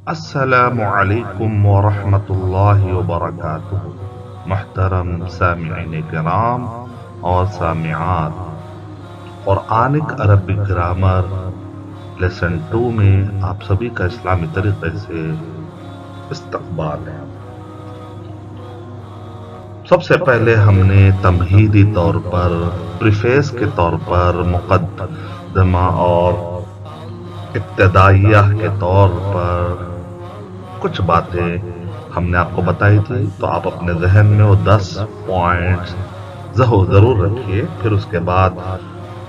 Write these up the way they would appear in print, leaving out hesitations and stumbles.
السلام علیکم ورحمۃ اللہ وبرکاتہ۔ محترم سامعین کرام اور سامعات، قرآنک عربک گرامر لیسن 2 میں آپ سبھی کا اسلامی طریقے سے استقبال ہے۔ سب سے پہلے ہم نے تمہیدی طور پر، پریفیس کے طور پر، مقدمہ اور ابتدائیہ کے طور پر کچھ باتیں ہم نے آپ کو بتائی تھی، تو آپ اپنے ذہن میں وہ 10 پوائنٹس ضرور رکھیے۔ پھر اس کے بعد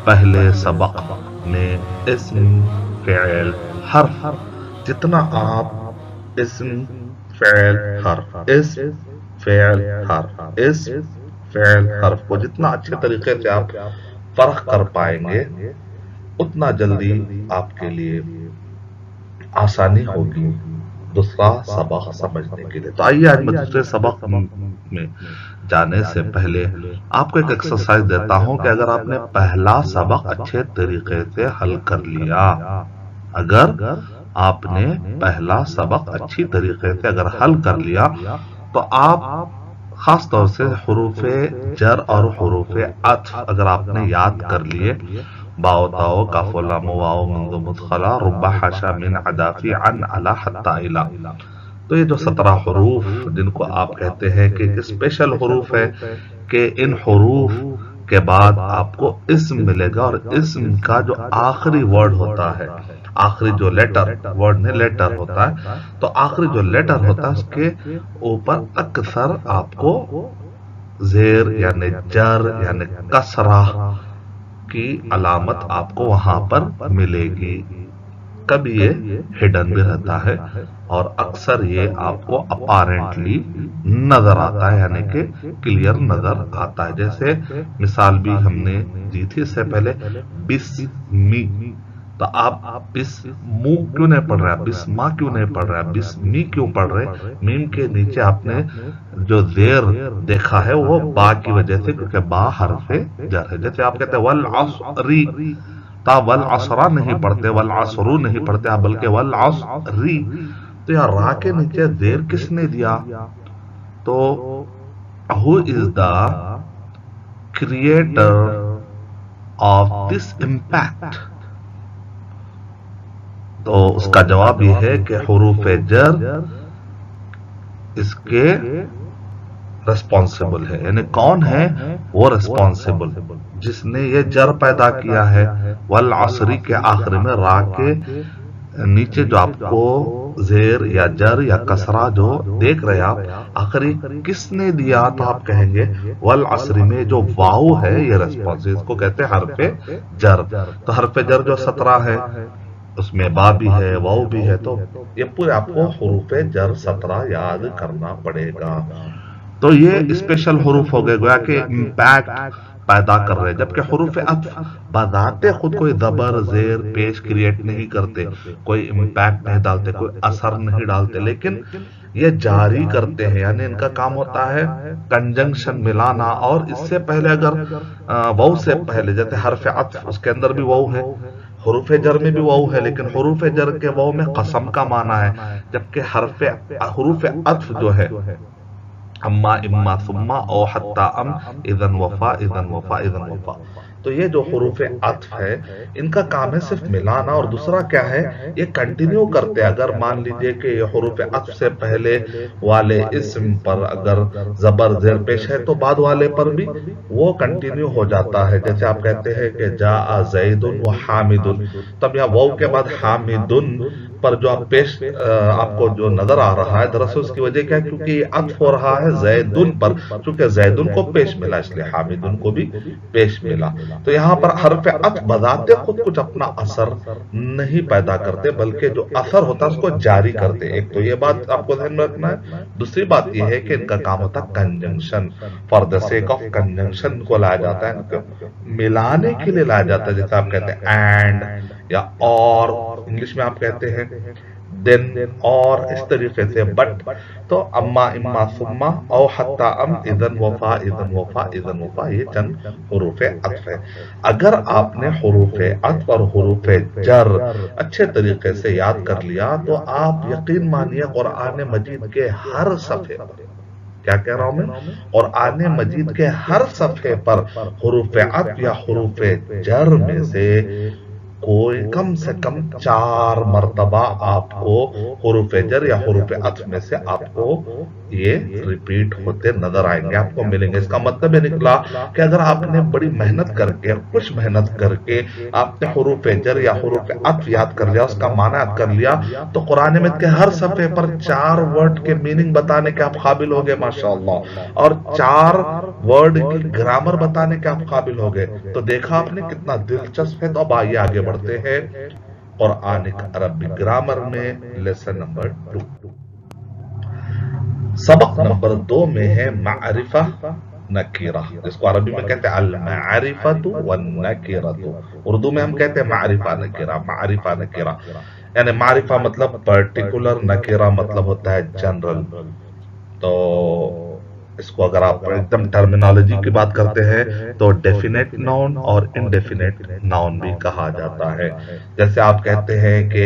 پہلے سبق میں اسم، فعل، حرف، جتنا آپ اسم، فعل، حرف، اسم، فعل، حرف، اسم، فعل، حرف کو جتنا اچھے طریقے سے آپ فرق کر پائیں گے، اتنا جلدی آپ کے لیے آسانی ہوگی دوسرا سبق سمجھنے کے لیے۔ تو آئیے آج میں دوسرے سبق میں جانے سے پہلے آپ کو ایک ایکسرسائز دیتا ہوں کہ اگر آپ نے پہلا سبق اچھے طریقے سے حل کر لیا، اگر آپ نے پہلا سبق اچھی طریقے سے اگر حل کر لیا، تو آپ خاص طور سے حروف جر اور حروف عطف اگر آپ نے یاد کر لیے، باؤ تاؤ کاف لام واو منذ مدخلہ رب حاشا من عدافی عن علا حتی الا، تو یہ جو 17 حروف جن کو آپ کہتے ہیں کہ اسپیشل حروف ہے، کہ ان حروف کے بعد آپ کو اسم ملے گا، اور اسم کا جو آخری ورڈ ہوتا ہے، آخری جو لیٹر، ورڈ نہیں لیٹر ہوتا ہے، تو آخری جو لیٹر ہوتا ہے اس کے اوپر اکثر آپ کو زیر یعنی جر یعنی کسرہ کی علامت آپ کو وہاں پر ملے گی۔ کبھی یہ ہڈن بھی رہتا ہے اور اکثر یہ آپ کو اپارنٹلی نظر آتا ہے، یعنی کہ کلیئر نظر آتا ہے۔ جیسے مثال بھی ہم نے دی تھی اس سے پہلے، بسمی، تو آپ بسمو کیوں نہیں پڑھ رہے، بسما کیوں نہیں پڑھ رہے، بسمی کیوں پڑھ رہے؟ میم کے نیچے آپ نے جو زیر دیکھا ہے وہ با کی وجہ سے، کیونکہ با حرف جر ہے۔ جیسے آپ کہتے ہیں والعصری، تا والعصرہ نہیں پڑھتے، والعصرو نہیں پڑھتے آپ، بلکہ والعصری، تو یہاں را کے نیچے زیر کس نے دیا؟ تو who is the creator of this impact؟ تو اس کا جواب یہ ہے کہ حروف جر اس کے ریسپانسبل ہے، یعنی کون ہے وہ ریسپانسبل، جس نے یہ جر پیدا کیا ہے۔ والعصری کے آخر میں را کے نیچے جو آپ کو زیر یا جر یا کسرہ جو دیکھ رہے آپ، آخری کس نے دیا؟ تو آپ کہیں گے والعصری میں جو واو ہے یہ ریسپانسبل، اس کو کہتے ہیں حرف جر۔ تو حرف جر جو 17 ہے، اس میں با بھی ہے، واو بھی ہے، تو یہ پورے آپ کو حروف جر 17 یاد کرنا پڑے گا۔ تو یہ اسپیشل حروف ہو گئے، گویا کہ امپیکٹ پیدا کر رہے، جبکہ حروف عطف بذات خود کوئی زبر زیر پیش کریٹ نہیں کرتے، کوئی امپیکٹ نہیں ڈالتے، کوئی اثر نہیں ڈالتے، لیکن یہ جاری کرتے ہیں، یعنی ان کا کام ہوتا ہے کنجنکشن ملانا۔ اور اس سے پہلے اگر واو سے پہلے، جیسے حرف عطف اس کے اندر بھی واو ہے، حروف جر میں بھی واو ہے، لیکن حروف جر کے واو میں قسم کا معنی ہے، جبکہ حروف عطف جو ہے اما اما ثم او حتی ام اذن وفا اذن وفا اذن وفا، تو یہ جو حروف عطف ہے ان کا کام ہے صرف ملانا، اور دوسرا کیا ہے، یہ کنٹینیو کرتے ہیں۔ اگر مان لیجئے کہ یہ حروف عطف سے پہلے والے اسم پر اگر زبر زیر پیش ہے تو بعد والے پر بھی وہ کنٹینیو ہو جاتا ہے۔ جیسے آپ کہتے ہیں کہ جاء زید و حامد، تب یہاں واو کے بعد حامد پر جو آپ کو جو نظر آ رہا ہے، دراصل اس کی وجہ کیا ہے، کیونکہ یہ عطف ہو رہا ہے زیدن پر، چونکہ زیدن کو پیش ملا اس لیے حامدن کو بھی پیش ملا۔ تو یہاں پر حرف عطف بذات خود کچھ اپنا اثر نہیں پیدا کرتے، بلکہ جو اثر ہوتا ہے اس کو جاری کرتے۔ ایک تو یہ بات آپ کو ذہن میں رکھنا ہے، دوسری بات یہ ہے کہ ان کا کام ہوتا ہے conjunction, for the sake of conjunction کو لایا جاتا ہے، ملانے کے لیے لایا جاتا ہے۔ جیسے آپ کہتے ہیں اینڈ یا اور، انگلش میں آپ کہتے ہیں دن اور اس طریقے سے بٹ، تو اما اما ثم او حتی ام اذن وفا اذن وفا اذن وفا، یہ چند حروف عطف ہے۔ اگر آپ نے حروف عطف اور حروف جر اچھے طریقے سے یاد کر لیا تو آپ یقین مانیے قرآن مجید کے ہر صفحے پر، کیا کہہ رہا ہوں میں، قرآن مجید کے ہر صفحے پر حروف عطف یا حروف جر میں سے کوئی کم سے کم 4 مرتبہ آپ کو حروف جر یا حروف عطف میں سے آپ کو یہ ریپیٹ ہوتے نظر آئیں گے، آپ کو ملیں گے۔ اس کا مطلب یہ نکلا کہ اگر آپ نے بڑی محنت کر کے، کچھ محنت کر کے آپ نے حروف جر یا حروف عطف یاد کر لیا، اس کا معنی یاد کر لیا، تو قرآن مجید کے ہر صفحے پر 4 ورڈ کے میننگ بتانے کے آپ قابل ہو گئے ماشاءاللہ، اور 4 ورڈ کی گرامر بتانے کے آپ قابل ہو گئے۔ تو دیکھا آپ نے کتنا دلچسپ ہے۔ تو اب آئیے آگے بڑھتے ہیں قرآنک عربی گرامر میں لیسن نمبر 2، سبق نمبر 2 میں ہے معرفہ نکیرہ، جس کو عربی میں کہتے ہیں المعرفۃ والنکرۃ، اردو میں ہم کہتے ہیں معرفہ نکیرہ، معرفہ نکیرہ، یعنی معرفہ مطلب پرٹیکولر، نکیرہ مطلب ہوتا ہے جنرل۔ تو اس کو اگر آپ ایک دم ٹرمینالوجی کی بات کرتے ہیں تو ڈیفینیٹ ناؤن اور انڈیفینیٹ ناؤن بھی کہا جاتا ہے۔ جیسے آپ کہتے ہیں کہ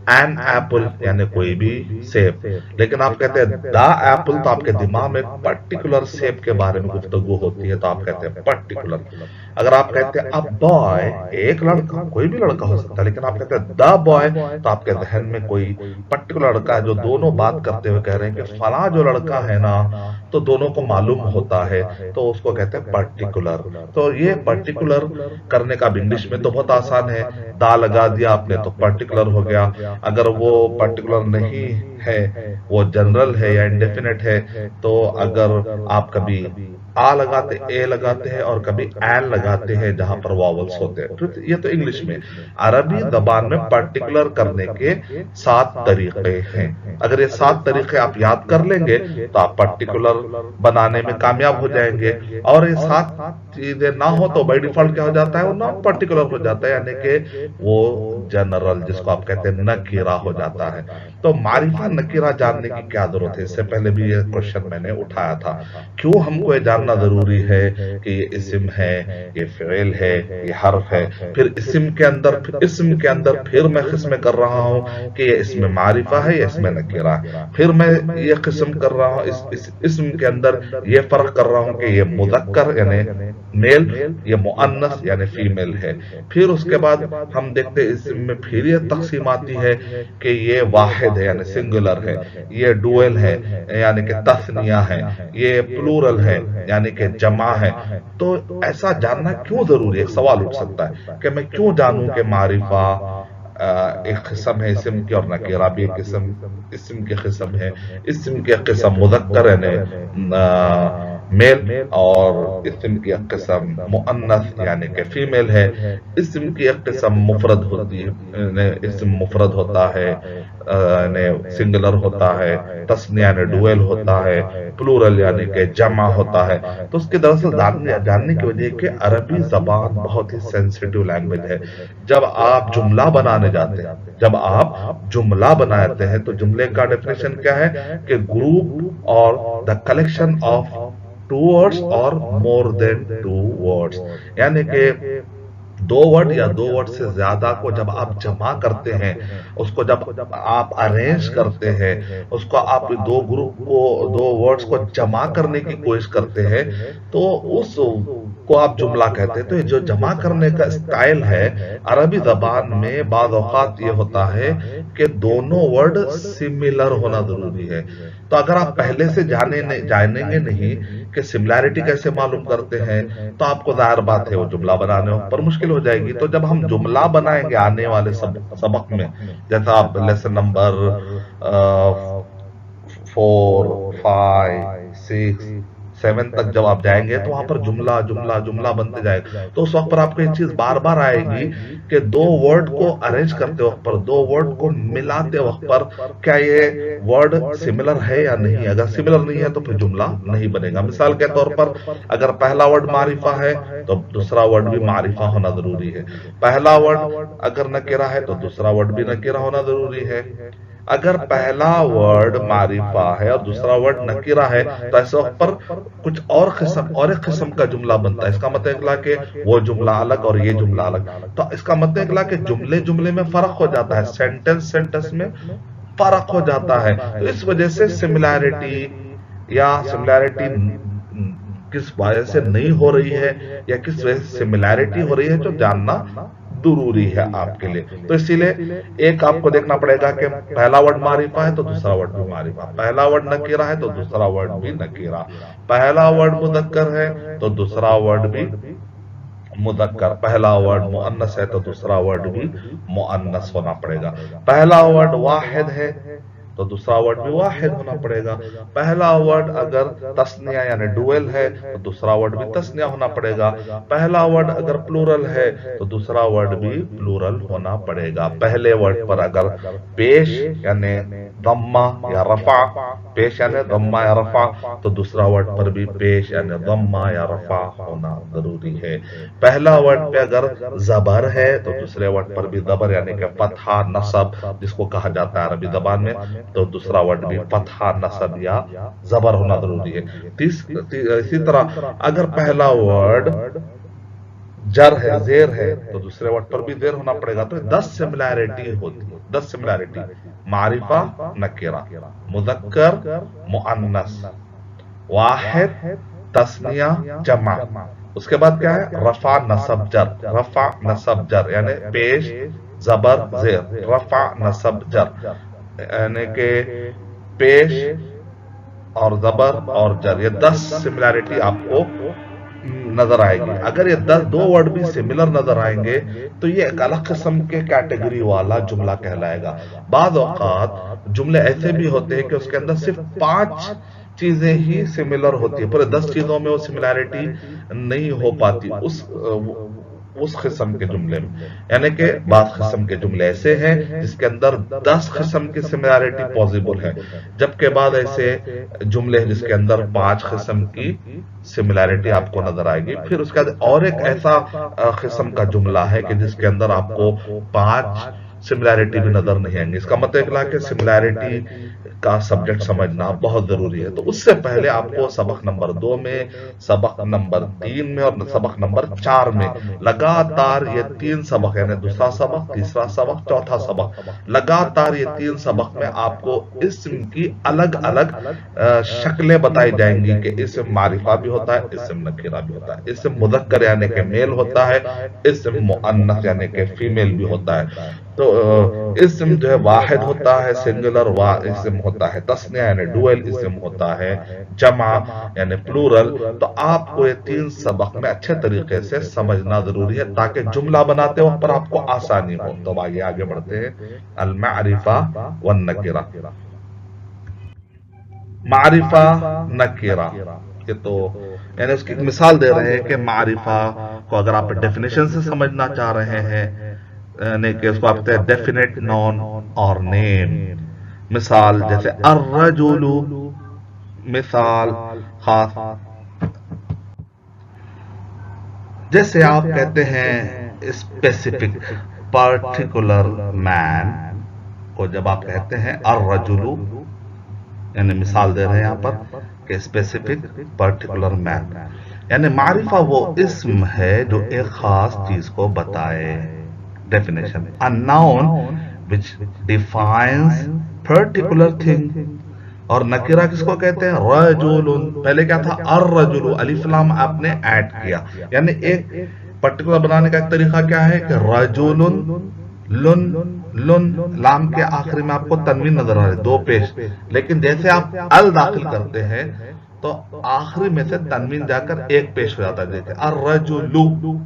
این ایپل یعنی کوئی بھی سیب، لیکن آپ کہتے ہیں دا ایپل تو آپ کے دماغ میں پرٹیکولر سیب کے بارے میں گفتگو ہوتی ہے، تو آپ کہتے ہیں پرٹیکولر۔ اگر آپ کہتے ہیں اب بوائے، ایک لڑکا، کوئی بھی لڑکا ہو سکتا ہے، لیکن آپ کہتے ہیں دا بوائے تو آپ کے ذہن میں کوئی پرٹیکولر لڑکا ہے جو دونوں بات کرتے ہوئے کہہ رہے ہیں کہ فلاں جو لڑکا ہے نا، تو دونوں کو معلوم ہوتا ہے، تو اس کو کہتے ہیں پرٹیکولر۔ تو یہ پرٹیکولر کرنے کا بھی انگلش میں تو بہت آسان ہے، دا لگا دیا آپ نے تو پرٹیکولر ہو گیا۔ اگر وہ پرٹیکولر نہیں ہے، وہ جنرل ہے یا انڈیفینٹ ہے، تو اگر آپ کبھی آ لگاتے، اے لگاتے ہیں، اور کبھی این لگاتے ہیں جہاں پر واولس ہوتے ہیں۔ یہ تو انگلش میں۔ عربی زبان میں پرٹیکولر کرنے کے 7 طریقے ہیں۔ اگر یہ 7 طریقے آپ یاد کر لیں گے تو آپ پرٹیکولر بنانے میں کامیاب ہو جائیں گے، اور یہ 7 چیزیں نہ ہو تو بائی ڈیفالٹ کیا ہو جاتا ہے، وہ نان پرٹیکولر ہو جاتا ہے، یعنی کہ وہ جنرل، جس کو آپ کہتے ہیں نکیرہ ہو جاتا ہے۔ تو معرفہ نکیرہ جاننے کی کیا ضرورت ہے؟ اس سے پہلے بھی یہ کوشچن میں نے اٹھایا تھا، کیوں ہم کو یہ جاننا ضروری ہے کہ یہ اسم ہے، یہ فعل ہے، یہ حرف ہے؟ پھر اسم کے اندر پھر میں قسم کر رہا ہوں کہ یہ اسم معرفہ ہے یا اسم نکیرہ ہے، پھر میں یہ قسم کر رہا ہوں اس اسم کے اندر یہ فرق کر رہا ہوں کہ یہ مذکر یعنی میل، یہ مؤنث یعنی فیمیل ہے۔ پھر اس کے بعد ہم دیکھتے ہیں اسم میں پھر یہ تقسیم آتی ہے کہ یہ واحد ہے یعنی سنگولر ہے، یہ ڈوئل ہے یعنی کہ تثنیہ ہے، یہ پلورل ہے یعنی کہ جمع ہے۔ تو ایسا جاننا کیوں ضروری ہے؟ ایک سوال اٹھ سکتا ہے کہ میں کیوں جانوں کہ معرفہ ایک قسم ہے اسم کی اور نکیرہ بھی ایک اسم کی قسم ہے۔ اسم کی قسم مذکر یعنی میل، اور اسم کی قسم مؤنث یعنی کہ فیمیل ہے۔ اسم کی ایک قسم مفرد ہوتی ہے، اسم مفرد ہوتا ہے یعنی سنگولر ہوتا ہے، تثنیہ یعنی ڈوئل ہوتا ہے، پلورل یعنی کہ جمع ہوتا ہے۔ تو اس کے دراصل جاننے کی وجہ کہ عربی زبان بہت ہی سینسیٹیو لینگویج ہے۔ جب آپ جملہ بنانے جاتے ہیں، جب آپ جملہ بناتے ہیں تو جملے کا ڈیفینیشن کیا ہے کہ گروپ اور دا کلیکشن آف 2 words اور more than 2 words، یعنی کہ 2 ورڈ یا 2 ورڈ سے زیادہ کو جب آپ جمع کرتے ہیں، اس کو جب آپ ارینج کرتے ہیں، اس کو آپ 2 گروپ کو 2 ورڈز کو جمع کرنے کی کوشش کرتے ہیں، تو اس کو آپ جملہ کہتے ہیں۔ تو یہ جو جمع کرنے کا اسٹائل ہے عربی زبان میں، بعض اوقات یہ ہوتا ہے کہ دونوں ورڈ سملر ہونا ضروری ہے۔ تو اگر آپ پہلے سے جانیں گے نہیں کہ سملیرٹی کیسے معلوم کرتے ہیں، تو آپ کو ظاہر بات ہے وہ جملہ بنانے پر مشکل ہو جائے گی۔ تو جب ہم جملہ بنائیں گے آنے والے سبق میں، جیسا آپ لیسن نمبر 4 5 6 7 تک جب آپ جائیں گے تو وہاں پر جملہ بنتے جائے گا۔ تو اس وقت پر آپ کو ایک چیز بار بار آئے گی کہ 2 ورڈ کو ارینج کرتے وقت پر، 2 ورڈ کو ملاتے وقت پر کیا یہ ورڈ سملر ہے یا نہیں۔ اگر سملر نہیں ہے تو پھر جملہ نہیں بنے گا۔ مثال کے طور پر اگر پہلا ورڈ معرفہ ہے تو دوسرا ورڈ بھی معرفہ ہونا ضروری ہے، پہلا ورڈ اگر نکرہ ہے تو دوسرا ورڈ بھی نکرہ ہونا ضروری ہے۔ اگر پہلا ورڈ معرفہ ہے اور دوسرا ورڈ نکرہ ہے تو ایسے وقت پر کچھ اور ایک قسم کا جملہ بنتا ہے. اس کا مطلب نکلا کہ وہ جملہ الگ اور یہ جملہ الگ. تو اس کا مطلب نکلا کہ جملے میں فرق ہو جاتا ہے, سینٹنس میں فرق ہو جاتا ہے. تو اس وجہ سے سملیرٹی کس وجہ سے نہیں ہو رہی ہے یا کس وجہ سے سملیرٹی ہو رہی ہے جو جاننا ضروری ہے آپ کے لیے. تو اسی لیے ایک آپ کو دیکھنا پڑے گا کہ پہلا ورڈ معرفہ ہے تو دوسرا ورڈ بھی معرفہ, پہلا ورڈ نکیرہ ہے تو دوسرا ورڈ بھی نکیرہ, پہلا ورڈ مذکر ہے تو دوسرا ورڈ بھی مذکر, پہلا ورڈ مؤنث ہے تو دوسرا ورڈ بھی مؤنث ہونا پڑے گا, پہلا ورڈ واحد ہے تو دوسرا ورڈ بھی واحد ہونا پڑے گا, پہلا ورڈ اگر تثنیہ یعنی ڈویل ہے تو دوسرا ورڈ بھی تثنیہ ہونا پڑے گا, پہلا ورڈ اگر پلورل ہے تو دوسرا ورڈ بھی پلورل ہونا پڑے گا. پہلے ورڈ پر اگر پیش یعنی ضمہ یا رفع, پیش یعنی ضمہ یا رفع, تو دوسرا ورڈ پر بھی پیش یعنی ضمہ یا رفع ہونا ضروری ہے. پہلا ورڈ پہ اگر زبر ہے تو دوسرے ورڈ پر بھی زبر یعنی کہ فتحہ نصب جس کو کہا جاتا ہے عربی زبان میں, تو دوسرا ورڈ بھی فتحہ نصب یا زبر ہونا ضروری ہے. اسی طرح اگر پہلا ورڈ جر ہے, زیر ہے, تو دوسرے ورڈ پر بھی زیر ہونا پڑے گا. تو 10 سملیرٹی ہوتی ہے, 10 سملیرٹی, معرفہ نکرہ, مذکر مؤنث, واحد تثنیہ جمع. اس کے بعد کیا ہے, رفع نصب جر, رفع نصب جر یعنی پیش زبر زیر, رفع نصب جر یعنی کہ پیش اور زبر اور جر, یہ 10 سملیرٹی آپ کو نظر آئے گی. اگر یہ 2 ورڈ بھی سملر نظر آئیں گے تو یہ ایک الگ قسم کے کیٹیگری والا جملہ کہلائے گا. بعض اوقات جملے ایسے بھی ہوتے ہیں کہ اس کے اندر صرف 5 چیزیں ہی سملر ہوتی ہیں, پورے 10 چیزوں میں وہ سملیرٹی نہیں ہو پاتی اس قسم کے جملے میں. یعنی کہ بعض قسم کے جملے ایسے ہیں جس کے اندر 10 قسم کی سملیرٹی پاسبل ہے, جبکہ بعض ایسے جملے ہیں جس کے اندر 5 قسم کی سملیرٹی آپ کو نظر آئے گی. پھر اس کے بعد اور ایک ایسا قسم کا جملہ ہے کہ جس کے اندر آپ کو 5 سملیرٹی بھی نظر نہیں آئیں گے. اس کا مطلب ہے کہ سملیرٹی کا سبجیکٹ سمجھنا بہت ضروری ہے. تو اس سے پہلے آپ کو سبق نمبر 2 میں, سبق نمبر 3 میں اور سبق نمبر 4 میں لگاتار یہ 3 سبق یعنی دوسرا سبق, تیسرا سبق, چوتھا سبق, لگاتار یہ 3 سبق میں آپ کو اسم کی الگ الگ شکلیں بتائی جائیں گی کہ اسم معرفہ بھی ہوتا ہے, اسم نکرہ بھی ہوتا ہے, اسم مذکر یعنی کہ میل ہوتا ہے, اسم مؤنث یعنی کہ فیمیل بھی ہوتا ہے. تو اسم جو ہے واحد ہوتا ہے سنگولر, اسم ہوتا ہے تثنیہ یعنی ڈویل, اسم ہوتا ہے جمع یعنی پلورل. تو آپ کو یہ 3 سبق میں اچھے طریقے سے سمجھنا ضروری ہے تاکہ جملہ بناتے وقت پر آپ کو آسانی ہو. تو آگے بڑھتے ہیں. المعرفہ والنکرہ. معرفہ نکرہ, یہ تو یعنی اس کی ایک مثال دے رہے ہیں کہ معرفہ کو اگر آپ ڈیفینیشن سے سمجھنا چاہ رہے ہیں یعنی کہ اس کو آپ کہتے ہیں ڈیفینیٹ نون اور نیم. مثال جیسے الرجل, مثال خاص, جیسے آپ کہتے ہیں اسپیسیفک پرٹیکولر مین کو جب آپ کہتے ہیں الرجل, یعنی مثال دے رہے ہیں یہاں پر کہ اسپیسیفک پرٹیکولر مین, یعنی معرفہ وہ اسم ہے جو ایک خاص چیز کو بتائے. Definition: a noun which defines particular thing. اور نکرہ کس کو کہتے ہیں, رجل. پہلے کیا تھا, الرجل, الف لام آپ نے ایڈ کیا, یعنی ایک پرٹیکولر بنانے کا ایک طریقہ کیا ہے کہ رجل, لن, لام کے آخری میں آپ کو تنوین نظر آ رہے 2 پیش, لیکن جیسے آپ ال داخل کرتے ہیں تو آخری میں سے تنوین جا کر 1 پیش ہو جاتا ہے. جیسے الرجل,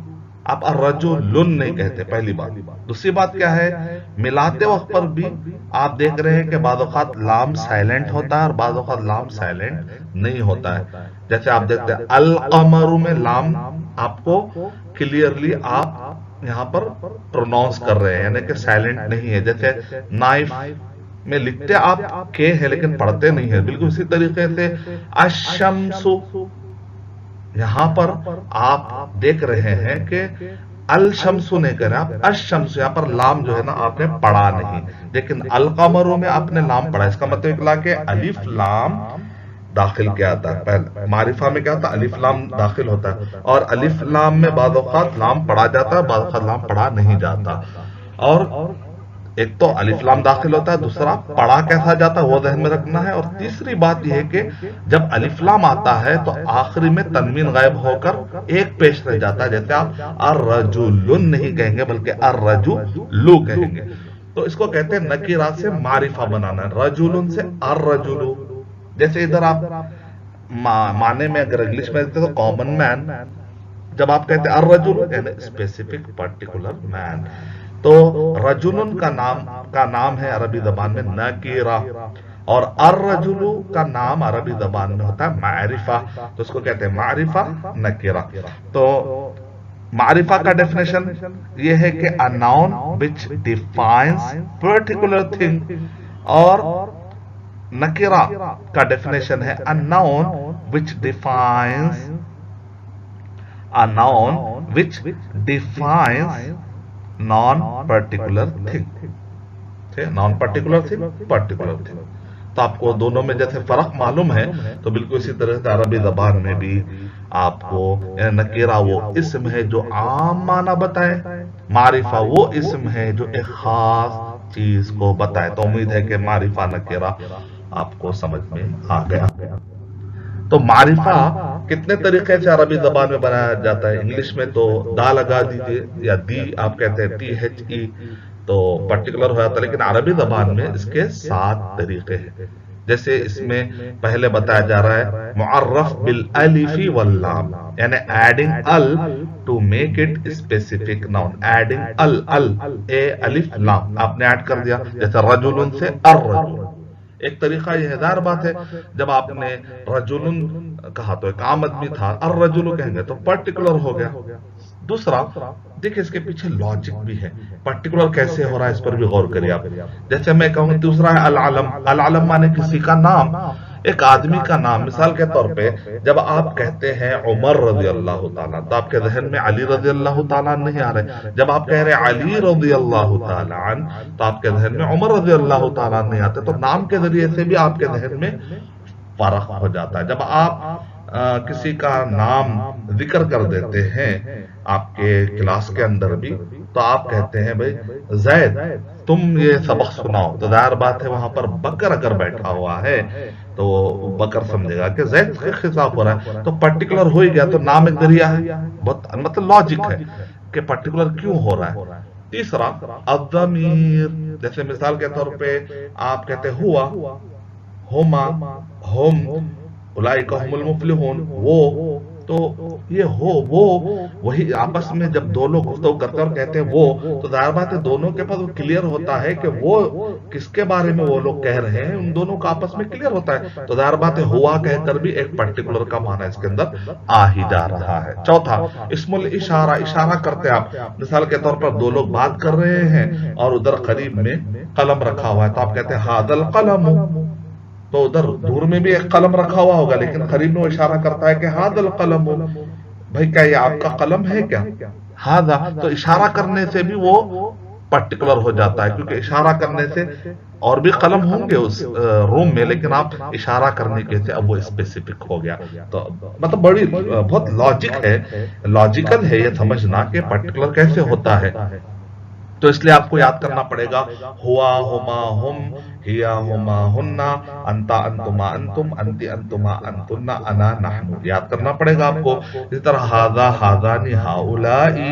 آپ الرجل نہیں کہتے, پہلی بات. دوسری بات کیا ہے, ملاتے وقت پر بھی آپ دیکھ رہے ہیں کہ بعض اوقات لام سائلنٹ ہوتا ہے اور بعض اوقات لام سائلنٹ نہیں ہوتا ہے. جیسے آپ دیکھتے ہیں القمر میں لام آپ کو کلیئرلی آپ یہاں پر پروناؤنس کر رہے ہیں یعنی کہ سائلنٹ نہیں ہے. جیسے نائف میں لکھتے آپ کے ہیں لیکن پڑھتے نہیں ہیں, بالکل اسی طریقے سے الشمس, یہاں پر آپ دیکھ رہے ہیں کہ الشمس نہیں کہہ رہے آپ، الشمس، یہاں پر لام جو ہے نا آپ نے پڑھا نہیں، لیکن القمر میں آپ نے لام پڑھا، اس کا مطلب اکلا کہ الف لام داخل کیا آتا ہے، پہلے معرفہ میں کیا ہوتا ہے، الف لام داخل ہوتا ہے، اور الف لام میں بعض اوقات لام پڑھا جاتا ہے، بعض اوقات لام پڑھا نہیں جاتا، اور ایک تو الف لام داخل ہوتا ہے، دوسرا پڑھا کیسا جاتا ہے وہ ذہن میں رکھنا ہے، اور تیسری بات یہ ہے کہ جب الف لام آتا ہے تو آخری میں تنوین غائب ہو کر ایک پیش رہ جاتا ہے، جیسے آپ الرجل نہیں کہیں گے بلکہ الرجل کہیں گے، تو اس کو کہتے ہیں نکیرہ سے معرفہ بنانا، رجل سے الرجل، جیسے ادھر آپ معنی میں اگر انگلش میں دیتے تو کامن مین، جب آپ کہتے ہیں الرجل یعنی اسپیسیفک پرٹیکولر مین، تو رجل کا نام ہے عربی زبان میں نکیرہ، اور الرجل کا نام عربی زبان میں ہوتا ہے معرفہ، تو اس کو کہتے ہیں معرفہ نکیرہ۔ تو معرفہ کا ڈیفینیشن یہ ہے کہ a noun which defines particular thing، اور نکیرہ کا ڈیفینیشن ہے a noun which defines non particular thing، naan particular thing particular thing, تو آپ کو دونوں میں جیسے فرق معلوم ہے، تو بالکل اسی طرح سے عربی زبان میں بھی آپ کو نکیرہ وہ اسم ہے جو عام معنی بتائے، معرفہ وہ اسم ہے جو ایک خاص چیز کو بتائے، تو امید ہے کہ معرفہ نکیرہ آپ کو سمجھ میں آ گیا۔ تو معرفہ کتنے طریقے سے عربی زبان میں بنایا جاتا ہے، انگلش میں تو دا لگا دیجئے یا دی آپ کہتے ہیں THE، تو پرٹیکولر ہو جاتا ہے، لیکن عربی زبان میں اس کے 7 طریقے ہیں، جیسے اس میں پہلے بتایا جا رہا ہے معرف بالالف واللام، یعنی ایڈنگ ال to make it specific noun, adding ال اے الف لام آپ نے ایڈ کر دیا، جیسے رجل سے الرجل، ایک طریقہ یہ ظاہر بات ہے جب آپ نے رجل کہا تو ایک عام آدمی تھا، الرجل کہیں گے تو پرٹیکولر ہو گیا۔ دوسرا دیکھیں اس کے پیچھے لاجک بھی ہے، پرٹیکولر کیسے ہو رہا ہے اس پر بھی غور کریے آپ، جیسے میں کہوں دوسرا ہے العلم، العلم مانے کسی کا نام، ایک آدمی کا نام، مثال کے طور پہ جب آپ کہتے ہیں عمر رضی اللہ تعالیٰ تو آپ کے ذہن میں علی رضی اللہ تعالیٰ نہیں آ رہے، جب آپ کہہ رہے علی رضی اللہ تعالیٰ عنہ تو آپ کے ذہن میں عمر رضی اللہ تعالیٰ نہیں آتے، تو نام کے ذریعے سے بھی آپ کے ذہن میں فرق ہو جاتا ہے۔ جب آپ کسی کا نام ذکر کر دیتے ہیں آپ کے کلاس کے اندر بھی، تو آپ کہتے ہیں بھائی زید تم یہ سبق سناؤ، تو ظاہر بات ہے وہاں پر بکر اگر بیٹھا ہوا ہے تو بکر سمجھے گا کہ زید کے خطاب ہو رہا ہے، تو پرٹیکولر ہو ہی گیا، تو نام ایک ذریعہ ہے، بہت مطلب لاجک ہے کہ پرٹیکولر کیوں ہو رہا ہے۔ تیسرا الضمیر، جیسے مثال کے طور پہ آپ کہتے ہوا، ہما، ہم، اولئک هم المفلحون، وہ، تو یہ ہو وہ وہی آپس میں جب دو لوگ گفتگو کرتے ہیں اور کہتے ہیں وہ، تو ظاہر بات ہے دونوں کے پاس وہ کلیئر ہوتا ہے کہ وہ کس کے بارے میں وہ لوگ کہہ رہے ہیں، ان دونوں کا آپس میں کلیئر ہوتا ہے، تو ظاہر بات ہے ہوا کہہ کر بھی ایک پرٹیکولر کا معنی اس کے اندر آ ہی جا رہا ہے۔ چوتھا اسم الاشارہ، اشارہ کرتے ہیں آپ، مثال کے طور پر دو لوگ بات کر رہے ہیں اور ادھر قریب میں قلم رکھا ہوا ہے، تو آپ کہتے ہیں ھذا القلم، تو ادھر دور میں بھی ایک قلم رکھا ہوا ہوگا لیکن قریب میں وہ اشارہ کرتا ہے کہ ھذا القلم، بھائی کیا یہ آپ کا قلم ہے کیا، ھذا، تو اشارہ کرنے سے بھی وہ پرٹیکولر ہو جاتا ہے، کیونکہ اشارہ کرنے سے اور بھی قلم ہوں گے اس روم میں، لیکن آپ اشارہ کرنے کے سے اب وہ اسپیسیفک ہو گیا، تو مطلب بڑی بہت لاجک ہے، لاجیکل ہے یہ سمجھنا کہ پرٹیکولر کیسے ہوتا ہے، تو اس لیے آپ کو یاد کرنا پڑے گا ہوا، ہما، ہم، ہیا، ہما، ہننا، انتا، انتما، انتم، انتی، انتما، انتنا، انا، نحن، یاد کرنا پڑے گا آپ کو۔ اسی طرح ھذا، ھذانی، ھؤلائی،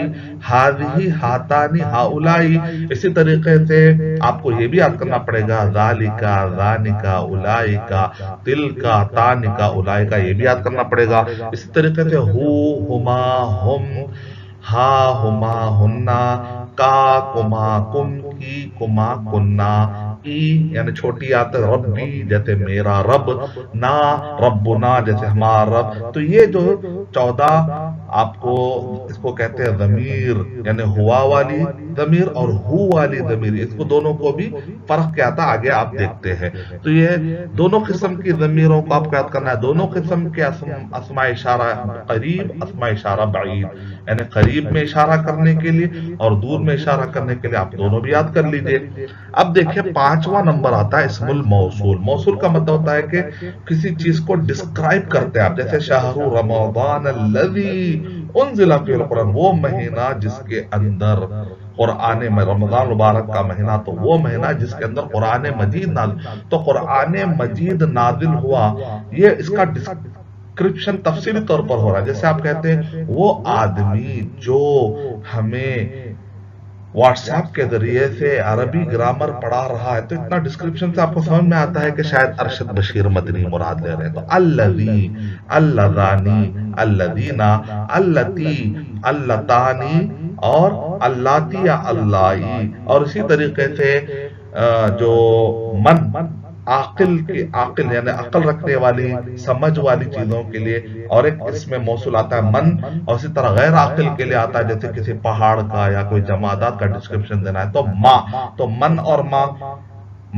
ھذہ، ھاتانی، ھؤلائی، اسی طریقے سے آپ کو یہ بھی یاد کرنا پڑے گا ذالکا، ذانکا، اولائکا، تلکا، تانکا، اولائکا، یہ بھی یاد کرنا پڑے گا۔ اسی طریقے سے ہو، ہما، ہم، ہا، ہما، ہننا، کا، کما، کم، کی، کما، کننا، ای یعنی چھوٹی آتے ربی جیسے میرا رب، نا ربنا جیسے ہمارا رب. تو یہ جو 14 آپ کو اس کو کہتے ہیں ضمیر، یعنی ہوا والی ضمیر اور ہو والی ضمیر. اس کو دونوں کو بھی فرق کیا تھا آگے آپ دیکھتے ہیں. تو یہ دونوں قسم کی ضمیروں کو آپ کو یاد کرنا ہے. دونوں قسم کے اسماء اشارہ قریب، اسماء اشارہ بعید، یعنی قریب میں اشارہ کرنے کے لیے اور دور میں اشارہ کرنے کے لیے آپ دونوں بھی یاد کر لیجئے. اب دیکھیں 5واں نمبر آتا ہے اسم الموصول. موصول کا مطلب ہوتا ہے کہ کسی چیز کو ڈسکرائب کرتے ہیں آپ، جیسے شہر رمضان الذی انزل فیہ القرآن، وہ مہینہ جس کے اندر قرآن میں، رمضان مبارک کا مہینہ تو وہ مہینہ جس کے اندر قرآن مجید نازل. تو قرآن مجید نازل ہوا، یہ اس کا ڈسکرپشن تفصیلی طور پر ہو رہا ہے. جیسے آپ کہتے ہیں وہ آدمی جو ہمیں واٹس ایپ کے ذریعے سے عربی گرامر پڑھا رہا ہے، تو اتنا ڈسکرپشن سے آپ کو سمجھ میں آتا ہے کہ شاید ارشد بشیر مدنی مراد لے رہے ہیں. تو الذی، اللذانی، الذینا، اللتی، اللتانی اور اللاتی یا اللائی. اور اسی طریقے سے جو من عاقل یعنی عقل رکھنے والی، سمجھ والی چیزوں کے لیے، اور ایک اس میں موصول آتا ہے من. اور اسی طرح غیر عاقل کے لیے آتا ہے جیسے کسی پہاڑ کا یا کوئی جمادات کا ڈسکرپشن دینا ہے تو ما. تو من اور ما،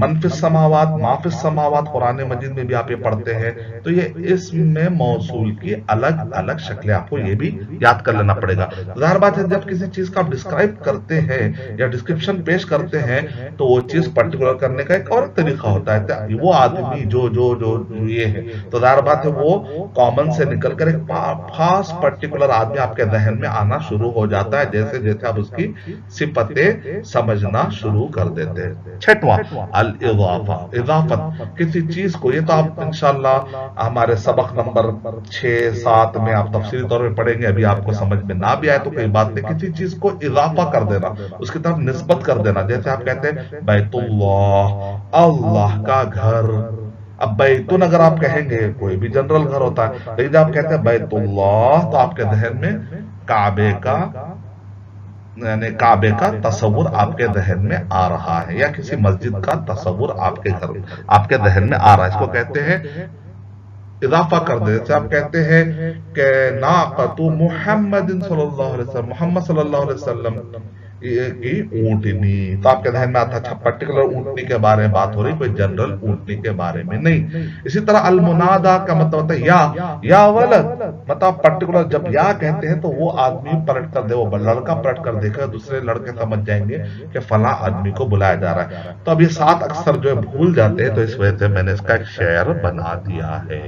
من فی السماوات، ما فی السماوات قرآن مجید میں بھی آپ یہ پڑھتے ہیں. تو یہ اسم میں موصول کی الگ الگ شکلیں آپ کو یہ بھی یاد کر لینا پڑے گا. ظاہر بات ہے جب کسی چیز کا آپ ڈسکرائب کرتے ہیں یا ڈسکرپشن پیش کرتے ہیں تو وہ چیز پرٹیکولر کرنے کا ایک اور طریقہ ہوتا ہے. وہ آدمی جو جو جو یہ ہے، تو ظاہر بات ہے وہ کامن سے نکل کر ایک خاص پرٹیکولر آدمی آپ کے ذہن میں آنا شروع ہو جاتا ہے جیسے جیسے آپ اس کی صفتیں سمجھنا شروع کر دیتے ہیں. 6واں الاضافہ، اضافت کسی چیز کو. یہ تو آپ انشاءاللہ ہمارے سبق نمبر 6-7 میں آپ تفصیلی طور پہ پڑھیں گے. ابھی آپ کو سمجھ میں نہ بھی آئے تو کوئی بات نہیں. کسی چیز کو اضافہ کر دینا، اس کی طرف نسبت کر دینا. جیسے آپ کہتے ہیں بیت اللہ، اللہ کا گھر. اب بیتن اگر آپ کہیں گے کوئی بھی جنرل گھر ہوتا ہے، لیکن جب آپ کہتے ہیں بیت اللہ تو آپ کے ذہن میں کعبے کا، یعنی کعبے کا تصور آپ کے ذہن میں آ رہا ہے، یا کسی مسجد کا تصور آپ کے گھر، آپ کے ذہن میں آ رہا ہے. اس کو کہتے ہیں اضافہ کر دے. جیسے آپ کہتے ہیں کہ ناقۃ محمد صلی اللہ علیہ وسلم، محمد صلی اللہ علیہ وسلم کی اونٹنی، تو آپ کے ذہن میں آتا ہے اچھا پرٹیکولر اونٹنی کے بارے میں بات ہو رہی، کوئی جنرل اونٹنی کے بارے میں نہیں. اسی طرح المنادا کا مطلب ہوتا ہے یا ولد، مطلب پرٹیکولر جب یا کہتے ہیں تو وہ آدمی پلٹ کر دے، وہ لڑکا پلٹ کر دیکھے، دوسرے لڑکے سمجھ جائیں گے کہ فلاں آدمی کو بلایا جا رہا ہے. تو اب یہ 7 اکثر جو ہے بھول جاتے ہیں، تو اس وجہ سے میں نے اس کا ایک شعر بنا دیا ہے،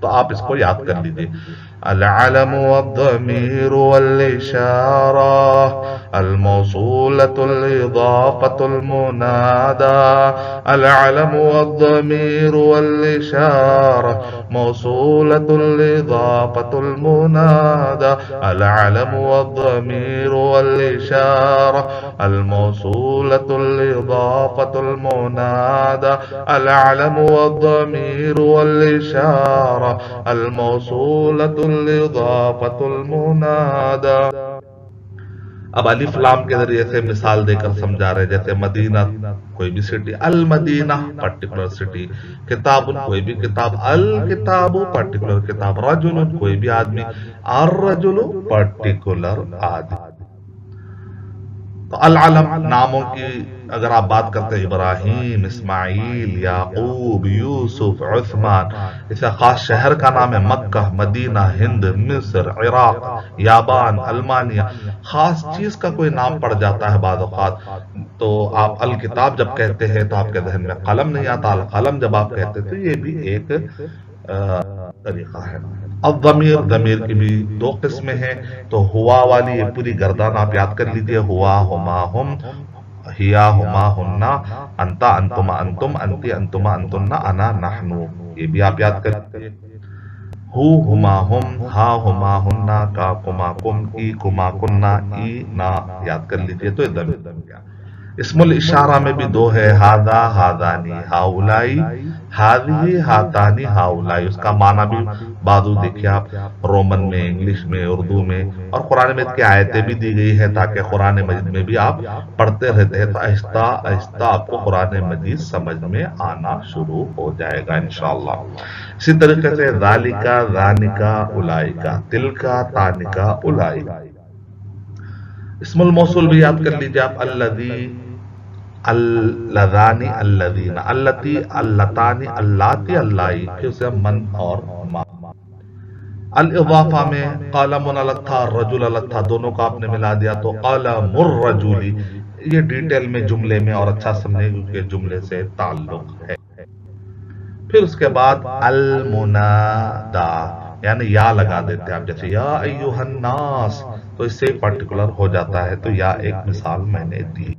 تو آپ اس کو یاد کر لیجئے. العلم والضمیر والاشارہ الموصولة الإضافة المنادى. العلم والضمير والإشارة موصولة الإضافة المنادى. العلم والضمير والإشارة الموصولة الإضافة المنادى. العلم والضمير والإشارة الموصولة الإضافة المنادى. اب الف لام کے ذریعے سے مثال دے کر سمجھا رہے، جیسے مدینہ کوئی بھی سٹی، المدینہ پرٹیکولر سٹی، کتاب کوئی بھی کتاب، الکتاب پرٹیکولر کتاب، رجل کوئی بھی آدمی، الرجل پرٹیکولر آدمی. تو العلم ناموں کی اگر آپ بات کرتے ہیں، ابراہیم، اسماعیل، یعقوب، یوسف، عثمان. اسے خاص شہر کا نام ہے مکہ، مدینہ، ہند، مصر، عراق، یابان، المانیہ. خاص چیز کا کوئی نام پڑ جاتا ہے بعض اوقات. تو آپ الکتاب جب کہتے ہیں تو آپ کے ذہن میں قلم نہیں آتا، القلم جب آپ کہتے ہیں تو یہ بھی ایک طریقہ ہے. اب ضمیر کی بھی 2 قسمیں ہیں. تو ہوا والی یہ پوری گردان آپ یاد کر لیجئے، ہوا، ہما، ہم، ہیا، ہما، ہننا، انتا، انتما، انتم، انتی، انتما، انتنا، انا، نحنو. یہ بھی آپ یاد کر لیجئے. ہو، ہما، ہم، ہا، ہما، ہننا، کا، کما، کم، ای، کما، کننا، ای، نا یاد کر لیجئے. تو یہ ضمیر. اسم الاشارہ میں بھی دو ہے، ہاذا ہاذانی ہاؤلائی، ہاذی ہاتانی ہاؤلائی، اس کا معنی بھی بازو دیکھیے آپ، رومن میں، انگلش میں، اردو میں، اور قرآن مجید کی آیتیں بھی دی گئی ہے تاکہ قرآن مجید میں بھی آپ پڑھتے رہتے ہیں تو آہستہ آہستہ آپ کو قرآن مجید سمجھ میں آنا شروع ہو جائے گا انشاءاللہ۔ اسی طریقے سے ذالکا ذانکا اولائکا، تلکا تانکا اولائکا۔ اسم الموصول بھی یاد کر لیجیے آپ، الذی، اللذانی، الذین، اللتی، اللتانی، اللاتی، اللائی، پھر سے من اور ما۔ الاضافہ میں قلم الگ تھا، رجل الگ تھا، دونوں کو آپ نے ملا دیا تو قلم الرجلی، یہ ڈیٹیل میں جملے میں اور اچھا سمجھیں کیونکہ جملے سے تعلق ہے۔ پھر اس کے بعد المنادا، یعنی یا لگا دیتے ہیں آپ، جیسے یا ایوہ الناس، تو اس سے پرٹیکولر ہو جاتا ہے، تو یا ایک مثال میں نے دی۔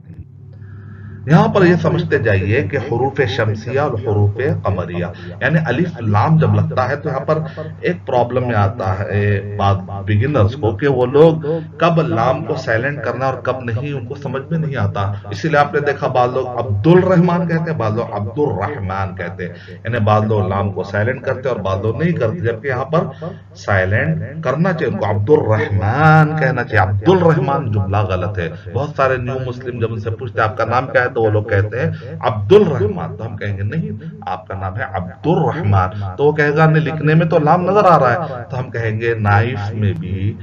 یہاں پر یہ سمجھتے جائیے کہ حروف شمسیہ اور حروف قمریہ، یعنی الف لام جب لگتا ہے تو یہاں پر ایک پرابلم میں آتا ہے بعض بگنرز کو کہ وہ لوگ کب لام کو سائلنٹ کرنا اور کب نہیں، ان کو سمجھ میں نہیں آتا۔ اسی لیے آپ نے دیکھا بعض لوگ عبد الرحمن کہتے ہیں، بعض لوگ عبد الرحمن کہتے ہیں، یعنی بعض لوگ لام کو سائلنٹ کرتے اور بعض لوگ نہیں کرتے، جبکہ یہاں پر سائلنٹ کرنا چاہیے، ان کو عبد الرحمن کہنا چاہیے۔ عبد الرحمن جملہ غلط ہے، بہت سارے نیو مسلم جب ان سے پوچھتے ہیں آپ کا نام کیا ہے تو وہ لوگ کہتے ہیں عبد الرحمن، تو ہم کہیں گے نہیں، آپ کا نام ہے عبد الرحمن، تو وہ کہے گا نہیں لکھنے میں تو لام نظر آ رہا ہے، تو ہم کہیں گے نائف میں بھی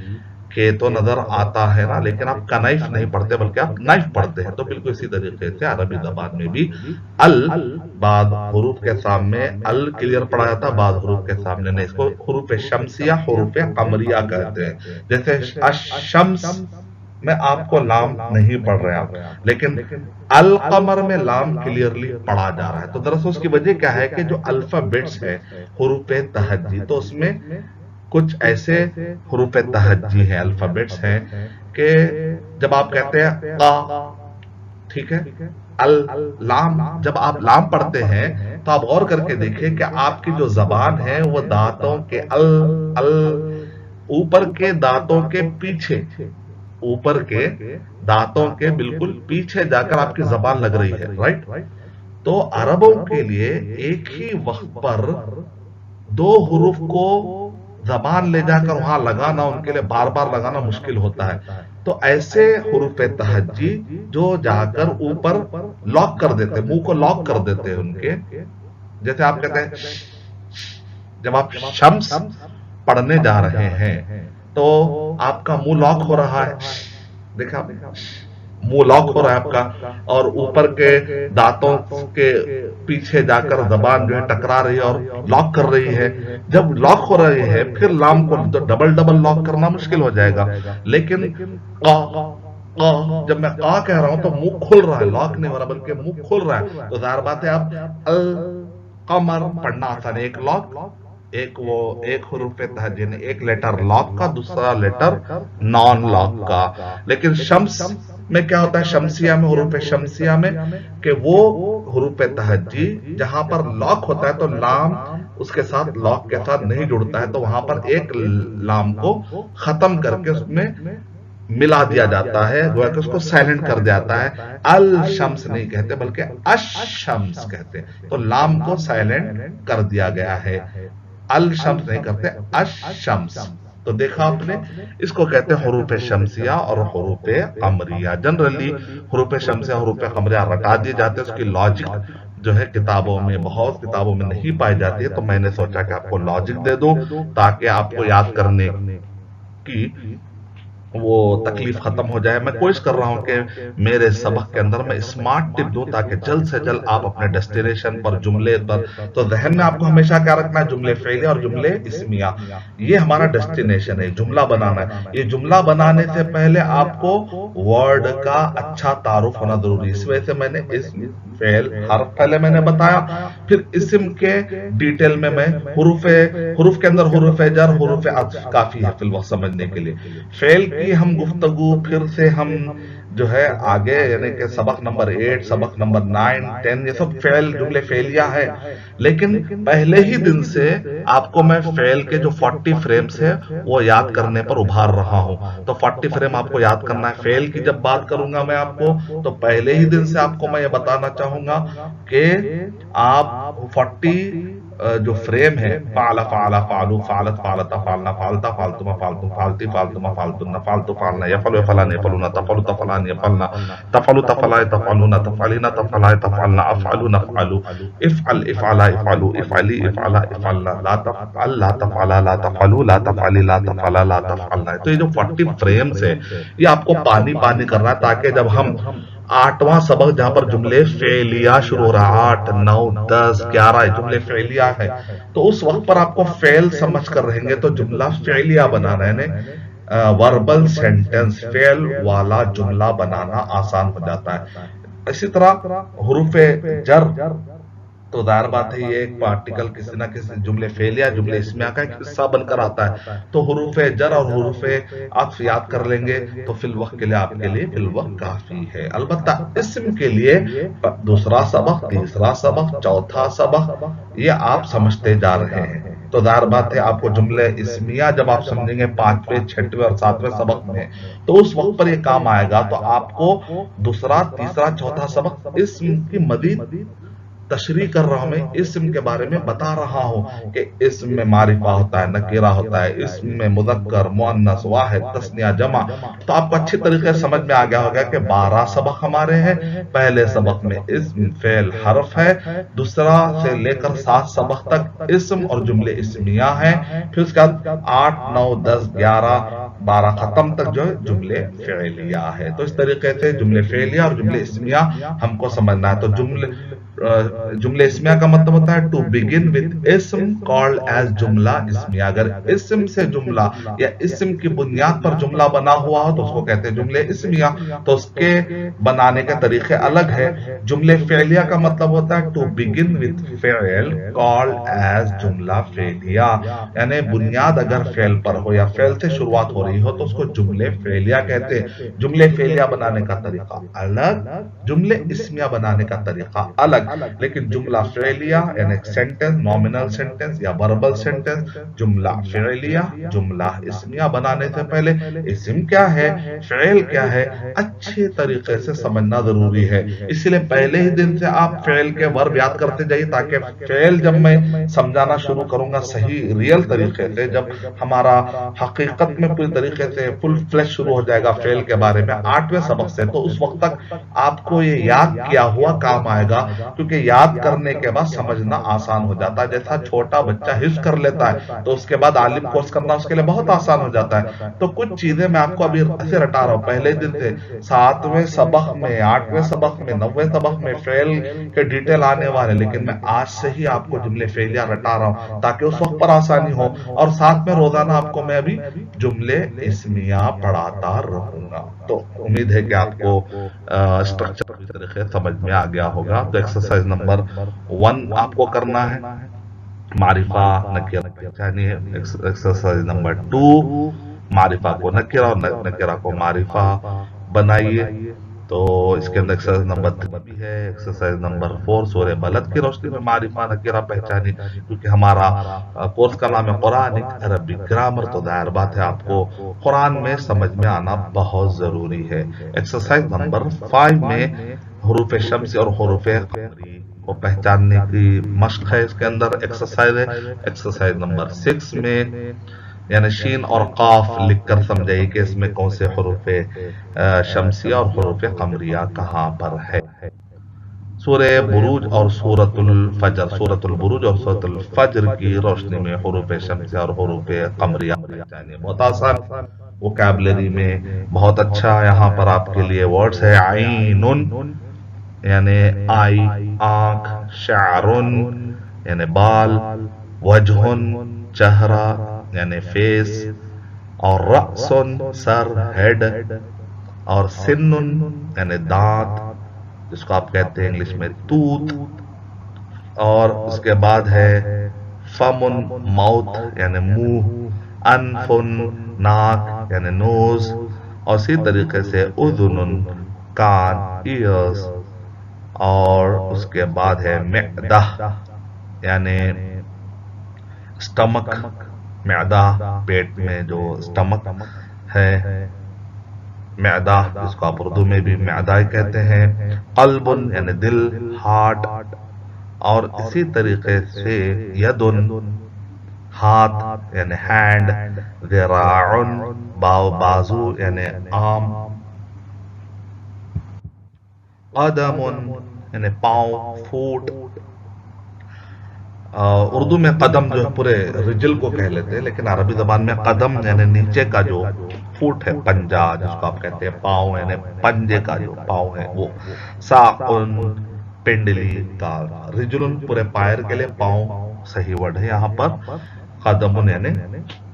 کہ تو نظر آتا ہے نا، لیکن آپ کنائف نہیں پڑھتے بلکہ آپ نائف پڑھتے ہیں۔ تو بالکل اسی طریقے سے عربی زبان میں بھی بعض حروف کے سامنے کلیئر پڑھا جاتا ہے، بعض حروف کے سامنے نہیں، اس کو حروف شمسیہ حروف قمریہ کہتے ہیں۔ جیسے الشمس میں آپ کو لام نہیں پڑھ رہے آپ، لیکن القمر میں لام کلیئرلی پڑھا جا رہا ہے۔ تو دراصل اس کی وجہ کیا ہے کہ جو الفابیٹس ہے حروف تہجی، تو اس میں کچھ ایسے حروف تہجی ہیں، الفابیٹس ہیں کہ جب آپ کہتے ہیں قا، ٹھیک ہے، لام، جب آپ لام پڑھتے ہیں تو آپ غور کر کے دیکھیں کہ آپ کی جو زبان ہے وہ دانتوں کے اوپر کے دانتوں کے پیچھے، اوپر کے دانتوں کے بالکل پیچھے جا کر آپ کی زبان لگ رہی ہے، رائٹ؟ تو عربوں کے لیے ایک ہی وقت پر دو حروف کو زبان لے جا کر وہاں لگانا ان کے لیے بار بار لگانا مشکل ہوتا ہے، تو ایسے حروف تہجی جو جا کر اوپر لاک کر دیتے، منہ کو لاک کر دیتے ان کے، جیسے آپ کہتے ہیں جب آپ شمس پڑھنے جا رہے ہیں تو آپ کا منہ لاک ہو رہا ہے، دیکھا منہ لاک ہو رہا ہے آپ کا، اور اوپر کے دانتوں کے پیچھے جا کر زبان جو ہے ٹکرا رہی ہے اور لاک کر رہی ہے۔ جب لاک ہو رہی ہے پھر لام کو ڈبل لاک کرنا مشکل ہو جائے گا، لیکن قا، جب میں قا کہہ رہا ہوں تو منہ کھل رہا ہے، لاک نہیں ہو رہا بلکہ منہ کھل رہا ہے، تو ظاہر بات ہے آپ القمر پڑھنا آسان ہے، ایک لاک، ایک حروف تہجی نے ایک لیٹر لاک کا، دوسرا لیٹر نان لاک کا۔ لیکن شمس میں کیا ہوتا ہے، شمسیہ میں، حروف شمسیہ میں، کہ وہ حروف تہجی جہاں پر لاک ہوتا ہے تو لام اس کے ساتھ لاک کے ساتھ نہیں جڑتا ہے، تو وہاں پر ایک لام کو ختم کر کے اس میں ملا دیا جاتا ہے، گویا کہ اس کو سائلنٹ کر جاتا ہے۔ الشمس نہیں کہتے بلکہ الشمس کہتے ہیں، تو لام کو سائلنٹ کر دیا گیا ہے، الشمس نہیں کرتے، الشمس۔ تو دیکھا آپ نے، اس کو کہتے ہیں حروف شمسیہ اور حروف قمریہ۔ جنرلی حروف شمسیہ حروف قمریہ رٹا دیے جاتے ہیں، اس کی لاجک جو ہے کتابوں میں، بہت کتابوں میں نہیں پائی جاتی ہے، تو میں نے سوچا کہ آپ کو لاجک دے دوں تاکہ آپ کو یاد کرنے کی وہ تکلیف ختم ہو جائے۔ میں کوشش کر رہا ہوں کہ میرے سبق کے اندر میں اسمارٹ ٹپ دوں تاکہ جلد سے جلد آپ اپنے ڈیسٹینیشن پر، جملے پر، تو ذہن میں آپ کو ہمیشہ کیا رکھنا ہے، جملے فعلیہ اور جملے اسمیہ، یہ ہمارا ڈیسٹینیشن ہے، جملہ بنانا ہے۔ یہ جملہ بنانے سے پہلے آپ کو ورڈ کا اچھا تعارف ہونا ضروری ہے، اس وجہ سے میں نے اسم، فعل، حرف پہلے میں نے بتایا، پھر اسم کے ڈیٹیل میں حروف کے اندر حروف جر، حروف عطف کافی ہے فی الوقت سمجھنے کے لیے۔ فعل کی ہم گفتگو پھر سے ہم جو ہے آگے، یعنی کہ سبق نمبر 8، سبق نمبر 9، 10، یہ سب فعل، جملے فعلیہ ہے، لیکن پہلے ہی دن سے آپ کو میں فعل کے جو 40 فریمز ہیں وہ یاد کرنے پر ابھار رہا ہوں. تو 40 فریم آپ کو یاد کرنا ہے. فعل کی جب بات کروں گا میں آپ کو تو پہلے ہی دن سے آپ کو میں یہ بتانا چاہوں گا کہ آپ 40 جو فریم ہے، فعل فعل فعلو فعلت فعلتا فعلنا فعلتا فعلتما فعلتم فعلتی فعلتما فعلتن فعلتو فعلنا یفعل یفعلان یفعلون تفعلوا تفعلان یفعلنا تفعلوا تفعلان تفعلون تفعلین تفعلان تفعلنا افعلوا نفعلوا افعل افعلا افعلوا افعلی افعلا افعلنا لا تفعل لا تفعلا لا تفعلوا لا تفعلی لا تفعلا لا تفعلنا. تو یہ جو 40 فریمز ہے یہ آپ کو پانی پانی کرنا ہے تاکہ جب ہم 8واں سبق جہاں پر جملے فعلیہ شروع ہو رہا 8 9 10 11 جملے فعلیہ ہے تو اس وقت پر آپ کو فعل سمجھ کر رہیں گے تو جملہ فعلیہ بنانا ہے. وربل سینٹنس فعل والا جملہ بنانا آسان ہو جاتا ہے. اسی طرح حروف جر تو ظاہر بات ہے یہ ایک پارٹیکل کسی نہ کسی جملے فعلیہ جملے اسمیہ کا ایک حصہ بن کر آتا ہے. تو حروف جر اور حروف عطف یاد کر لیں گے تو فی الوقت کے لیے آپ کے لیے فی الوقت کافی ہے. البتہ اسم کے لیے دوسرا سبق، تیسرا سبق، چوتھا سبق یہ آپ سمجھتے جا رہے ہیں. تو ظاہر بات ہے آپ کو جملے اسمیہ جب آپ سمجھیں گے 5ویں 6ویں اور 7ویں سبق میں تو اس وقت پر یہ کام آئے گا. تو آپ کو دوسرا تیسرا چوتھا سبق اسم کی مزید تشریح کر رہا ہوں. میں اسم کے بارے میں بتا رہا ہوں کہ اسم میں معرفہ ہوتا ہے، نکرہ ہوتا ہے، اسم میں مذکر مؤنث واحد تثنیہ جمع. تو آپ کو اچھی طریقے سے سمجھ میں آ گیا ہوگا کہ 12 سبق ہمارے ہیں. پہلے سبق میں اسم فعل حرف ہے، دوسرا سے لے کر 7 سبق تک اسم اور جملے اسمیہ ہیں، پھر اس کے بعد 8 9 10 11 12 ختم تک جو ہے جملے فعلیہ ہے. تو اس طریقے سے جملے فعلیہ اور جملے اسمیہ ہم کو سمجھنا ہے. تو جملے اسمیہ کا مطلب ہوتا ہے ٹو بگن وتھ اسم کالڈ ایز جملہ اسمیہ. اگر اسم سے جملہ یا اسم کی بنیاد پر جملہ بنا ہوا ہو تو اس کو کہتے ہیں جملے اسمیہ. تو اس کے بنانے کے طریقے الگ ہے. جملے فعلیہ کا مطلب ہوتا ہے ٹو بگن وتھ فعل کالڈ ایز جملہ فعلیہ، یعنی بنیاد اگر فعل پر ہو یا فعل سے شروعات ہو رہی ہو تو اس کو جملے فعلیہ کہتے ہیں. جملے فعلیہ بنانے کا طریقہ الگ، جملے اسمیہ بنانے کا طریقہ الگ. لیکن جملہ فعلیہ یعنی سینٹنس، نومینل سینٹنس یا وربل سینٹنس، جملہ فعلیہ جملہ اسمیہ بنانے سے پہلے اسم کیا ہے فعل کیا ہے اچھے طریقے سے سمجھنا ضروری ہے. اسی لیے پہلے ہی دن سے آپ فعل کے ورب یاد کرتے جائیے تاکہ فعل جب میں سمجھانا شروع کروں گا صحیح ریئل طریقے سے، جب ہمارا حقیقت میں پوری طریقے سے فل فلیش شروع ہو جائے گا فعل کے بارے میں 8ویں سبق سے، تو اس وقت تک آپ کو یہ یاد کیا ہوا کام آئے گا. کیونکہ یاد کرنے کے بعد سمجھنا آسان ہو جاتا ہے. جیسا چھوٹا بچہ حفظ کر لیتا ہے تو اس کے بعد عالم کورس کرنا اس کے لیے بہت آسان ہو جاتا ہے. تو کچھ چیزیں میں آپ کو ابھی ایسے رٹا رہا ہوں پہلے دن سے 7ویں سبق میں 8ویں سبق میں 9ویں سبق میں فعل کے ڈیٹیل آنے والے، لیکن میں آج سے ہی آپ کو جملے فعلیہ رٹا رہا ہوں تاکہ اس وقت پر آسانی ہو. اور ساتھ میں روزانہ آپ کو میں ابھی جملے اسمیہ پڑھاتا رہوں گا. تو امید ہے کہ آپ کو اسٹرکچر کی طریقے سمجھ میں آ گیا ہوگا. تو ایکسرسائز نمبر 1 آپ کو کرنا ہے معرفہ نکرہ پہچانی ہے. ایکسرسائز نمبر 2 معرفہ کو نکرہ اور نکرہ کو معرفہ بنائیے. تو اس کے اندر ایکسرسائز نمبر 3 بھی ہے. ایکسرسائز نمبر 4 سورہ بلد کی روشنی میں معرفہ نکرہ پہچانی، کیونکہ ہمارا کورس کا نام ہے قرآنک عربک گرامر. تو ظاہر بات ہے آپ کو قرآن میں سمجھ میں آنا بہت ضروری ہے. ایکسرسائز نمبر 5 میں حروف شمسی اور حروف قمری کو پہچاننے کی مشق ہے. اس کے اندر ایکسرسائز ہے. ایکسرسائز نمبر 6 میں یعنی شین اور قاف لکھ کر سمجھائیے کہ اس میں کون سے حروف شمسیہ اور حروف قمریہ کہاں پر ہے. سورہ بروج اور سورۃ الفجر، سورۃ البروج اور سورۃ الفجر کی روشنی میں حروف شمسیہ اور حروف قمریہ بہت آسان. ووکیبلری میں بہت اچھا یہاں پر آپ کے لیے ورڈز ہے. عین یعنی آئی آنکھ، شعرن یعنی بال، وجہن چہرہ یعنی فیس، اور رأسن سر ہیڈ، اور سنن یعنی دانت جس کو آپ کہتے ہیں انگلش میں ٹوتھ. اور اس کے بعد ہے فمن ماؤتھ یعنی منہ، انفن ناک یعنی نوز، اور اسی طریقے سے اذن کان ایئرز. اور اس کے بعد ہے معدہ یعنی اسٹمک معدہ، پیٹ میں جو اسٹمک ہے، معدہ جس کو آپ اردو میں بھی معدہ کہتے ہیں، قلب یعنی دل، ہارٹ، اور اسی طریقے سے یدن ہاتھ یعنی ہینڈ، ذراع بازو یعنی آرم، قدم یعنی پاؤں، فوٹ۔ اردو میں قدم جو ہے پورے رجل کو کہہ لیتے ہیں، لیکن عربی زبان میں قدم یعنی نیچے کا جو فوٹ ہے، پنجہ جس کو آپ کہتے ہیں، پاؤں یعنی پنجے کا جو پاؤں ہے وہ، ساقن پنڈلی کا، رجلن پورے پائر کے لیے، پاؤں صحیح ورڈ ہے یہاں پر، قدم یعنی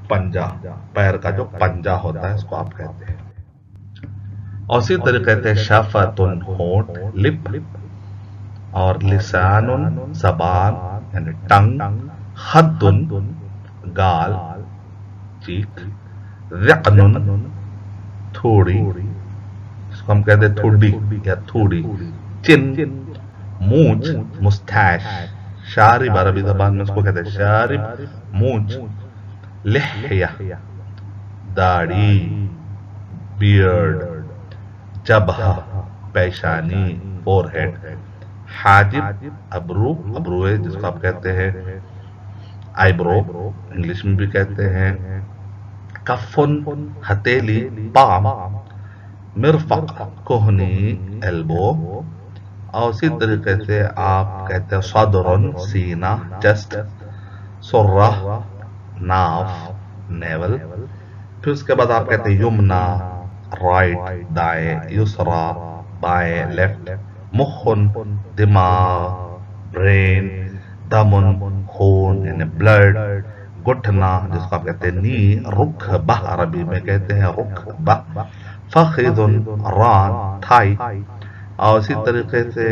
پنجہ، پیر کا جو پنجہ ہوتا ہے اس کو آپ کہتے ہیں۔ اور اسی طریقے سے شفتن ہونٹ، لپ، اور لسان زبان یعنی ٹنگ، خد گال، چیک، ذقن تھوڑی، اس کو ہم کہتے ہیں تھوڑی یا تھوڑی، چن، مونچھ مسٹیش، شارب عربی زبان میں اس کو کہتے ہیں شارب، مونچھ، لحیہ داڑھی، بیئرڈ، جبہہ پیشانی، فور ہیڈ، حاجب ابرو، ابروے جس کو آپ کہتے ہیں آئی برو انگلش میں بھی کہتے ہیں، کفن ہتیلی، پام، مرفق کوہنی، ایلبو، اور اسی طریقے سے آپ کہتے ہیں صدرن سینہ، چیسٹ، سرہ ناف، نیول، پھر اس کے بعد آپ کہتے ہیں یمنا رائٹ دائیں، یسرا بائیں لیفٹ، مخن دماغ برین، دمن خون یعنی بلڈ، گٹھنا جس کو آپ کہتے ہیں نی، رکبہ عربی میں کہتے ہیں رکبہ، فخذ ران تھائی، اور اسی طریقے سے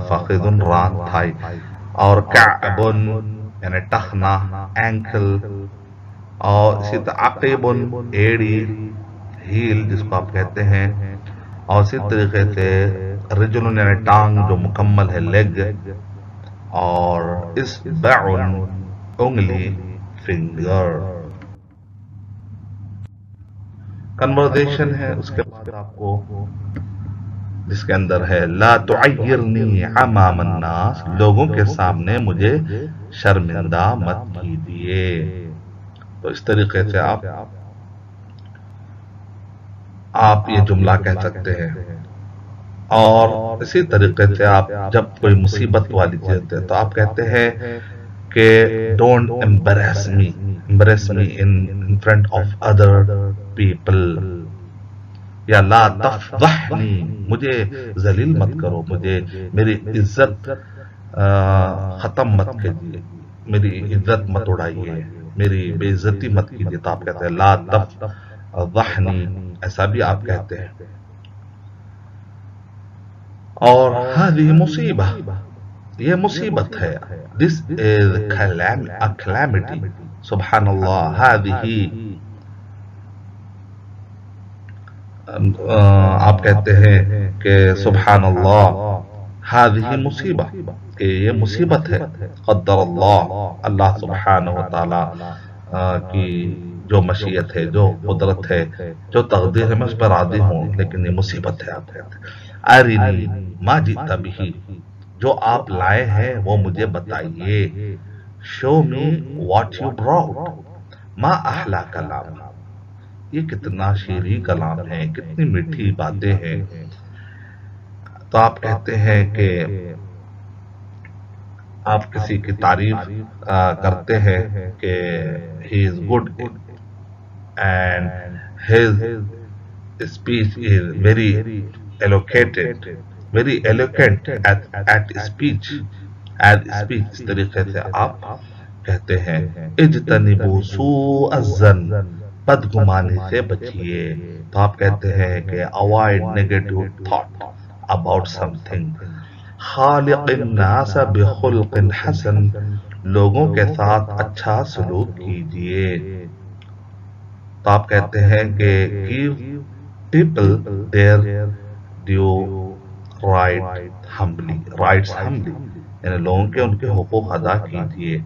فخذ ران تھائی، اور کعب یعنی ٹخنا، اینکل، اور اسی طرح عقیب ایڑی، ہیل جس کو آپ کہتے ہیں، اور اسی طریقے سے رجل یعنی ٹانگ جو مکمل ہے، لیگ، اور اصبع انگلی، فنگر۔ کنورزیشن ہے اس کے بعد آپ کو، جس کے اندر ہے لا تعیرنی امام الناس، لوگوں کے سامنے مجھے شرمندہ مت کیجیے۔ تو اس طریقے سے آپ یہ جملہ کہہ سکتے ہیں۔ اور اسی طریقے سے آپ جب کوئی مصیبت والی چیز ہوتی ہے تو آپ کہتے ہیں کہ don't embarrass me in front of other people، یا لا تفضحنی، مجھے ذلیل مت کرو، مجھے میری عزت ختم مت کیجیے، میری عزت مت اڑائیے، میری بے عزتی مت کیجیے، تو آپ کہتے ہیں لا تفضحنی، ایسا بھی آپ کہتے ہیں۔ اور ہذه مصیبہ، یہ مصیبت ہے، this is a calamity، سبحان اللہ، ہذه آپ کہتے ہیں کہ سبحان اللہ، ہذه مصیبہ، کہ یہ مصیبت ہے، قدر اللہ، اللہ سبحانہ وتعالی کی جو مشیت ہے، جو قدرت ہے، جو تقدیر ہے، میں اس پر راضی ہوں، لیکن یہ مصیبت ہے۔ آپ کہتے ہیں ارنی ما جئت بہ، جو آپ لائے ہیں وہ مجھے بتائیے، شو می واٹ یو براؤٹ، ما احلا کلام، یہ کتنا شیریں کلام ہے، کتنی میٹھی باتیں ہیں۔ تو آپ کہتے ہیں کہ آپ کسی کی تعریف کرتے ہیں کہ he is good and his speech is very eloquent at speech، اس طریقے سے آپ کہتے ہیں اجتنبوا سوء الظن، بدگمانی سے بچیے، تو آپ کہتے ہیں کہ avoid negative thought about something، خالق الناس بخلق حسن، لوگوں کے ساتھ اچھا سلوک کیجیے، تو آپ کہتے ہیں کہ give people their due rights humbly، یعنی لوگوں کے ان کے حقوق ادا کیجیے.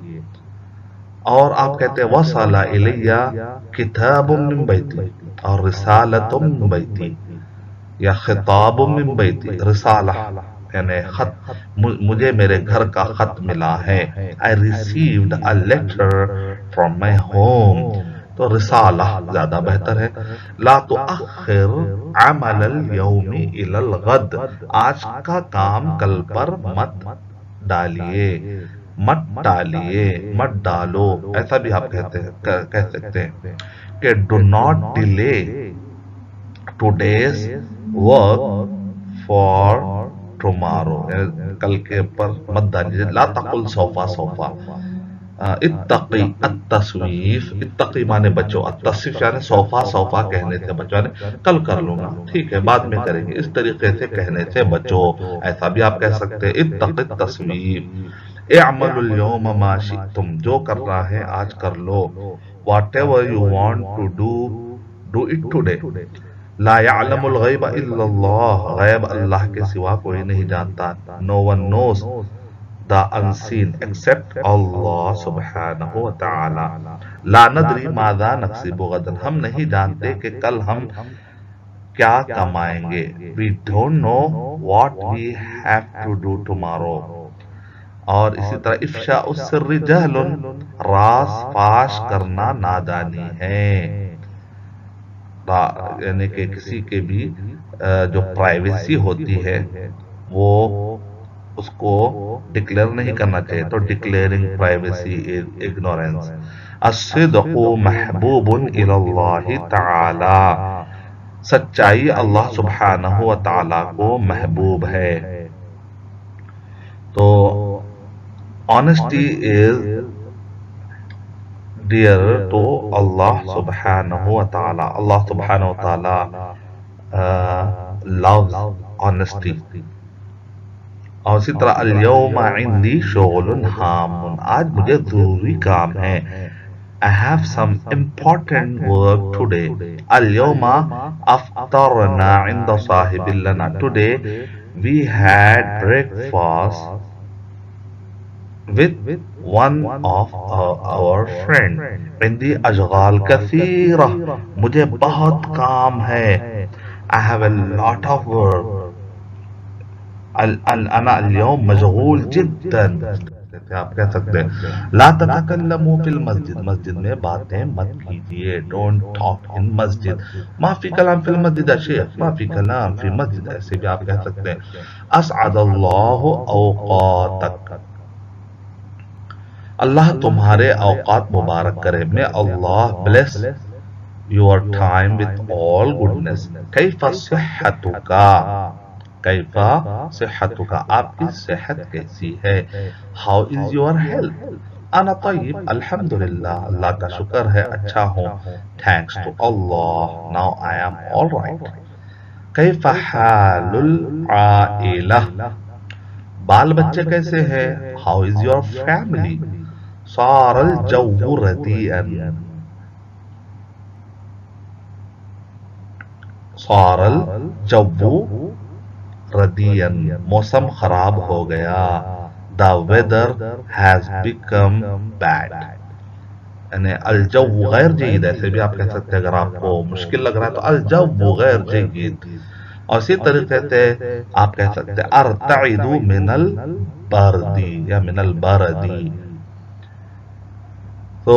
اور آپ کہتے ہیں وصل الیہ کتاب من بیتی اور رسالۃ من بیتی یا خطاب من بیتی. رسالہ یعنی خط، مجھے میرے گھر کا خط ملا ہے. I received a letter from my home. تو رسالہ زیادہ بہتر ہے. لا تؤخر عمل اليوم الى الغد. آج کا کام کل پر مت ڈالیے، مت ڈالیے، مت ڈالو. ایسا بھی آپ کہہ سکتے ہیں کہ do not delay today's work for tomorrow. کل کے اوپر مت ڈالیے. لا تقل سوفا سوفا. اتقی التسویف. اتقی مانے بچو، التسویف یعنی سوفا سوفا کہنے سے بچو، یعنی کل کر لوں گا، ٹھیک ہے بعد میں کریں گے، اس طریقے سے کہنے سے بچو. ایسا بھی آپ کہہ سکتے ہیں اتقی التسویف. اعملوا اليوم ما شئتم. جو کرنا ہے آج کر لو. whatever you want to do it today. لا يعلم الغیب الا اللہ. غیب اللہ کے سوا کوئی نہیں جانتا. No one knows the unseen except Allah سبحانہ وتعالی. لا ندری ماذا نکسب غدا. ہم نہیں جانتے کہ کل ہم کیا کمائیں گے. We don't know what we have to do tomorrow. اور اسی طرح افشاء السر جہل. راز فاش کرنا نادانی ہے. یعنی کہ کسی کے بھی جو پرائیویسی ہوتی ہے وہ اس کو ڈکلیئر نہیں کرنا چاہیے. تو ڈکلیئرنگ پرائیویسی از اگنورینس. الصدق محبوب الی اللہ تعالی. سچائی اللہ سبحانہ و تعالی کو محبوب ہے. تو honesty is dear to Allah subhanahu wa ta'ala. Allah subhanahu wa ta'ala loves honesty. اور اسی طرح اليوم عندي شغل هام. آج مجھے ضروری کام ہے. I have some important work today. اليوم افطرنا عند صاحب لنا. Today we had breakfast with one of our friend. عندي اشغال کثیرہ. مجھے بہت کام ہے. I have a lot of work. انا اليوم مشغول جدا. آپ کہہ سکتے ہیں لا تتکلموا فی المسجد. مسجد میں باتیں مت کیجیے. ڈونٹ ٹاک ان مسجد. ما فی کلام فی المسجد یا شیخ. ما فی کلام فی مسجد. ایسے بھی آپ کہہ سکتے ہیں. اسعد اللہ اوقاتک. اللہ تمہارے اوقات مبارک کرے. میں اللہ bless your time with all goodness. کیف صحتک. کیف صحتک. آپ کی صحت کیسی ہے. How is your health. انا طیب الحمدللہ. اللہ کا شکر ہے اچھا ہوں. Thanks to Allah. Now I am all right. کیف حال العائلہ. بال بچے کیسے ہیں. How is your family. صار الجو ردیئا. صار الجو ردیئا. موسم خراب ہو گیا. The weather has become bad. یعنی الجو غیر جید. ایسے بھی آپ کہہ سکتے ہیں اگر آپ کو مشکل لگ رہا ہے تو الجو غیر جید. اور اسی طریقے سے آپ کہہ سکتے ہیں ارتعد من البردی یا من البردی. تو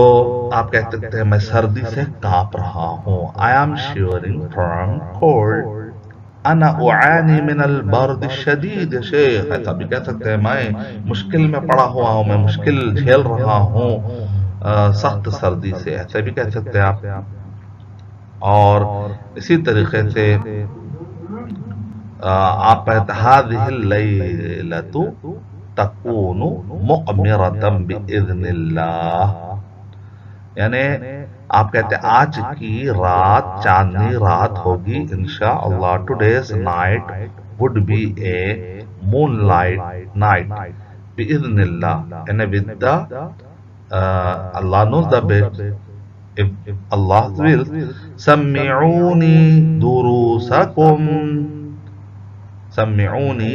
آپ کہہ سکتے ہیں میں سردی سے کانپ رہا ہوں. I am shivering from cold. انا اعانی من البرد الشدید. شیخ ایسا بھی کہہ سکتے ہیں میں مشکل میں پڑا ہوا ہوں. میں مشکل جھیل رہا ہوں سخت سردی سے. ایسا بھی کہہ سکتے ہیں آپ. اور اسی طریقے سے آپ کہتے ہیں هذه الليلة تكون مقمرة بإذن اللہ. یعنی آپ کہتے ہیں آج کی رات چاندنی رات ہوگی انشاءاللہ. Today's night would be a moonlight night بإذن اللہ. یعنی with the Allah knows the best. If Allah will. سمعونی دروسکم. سمعونی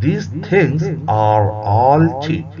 These things are all cheap.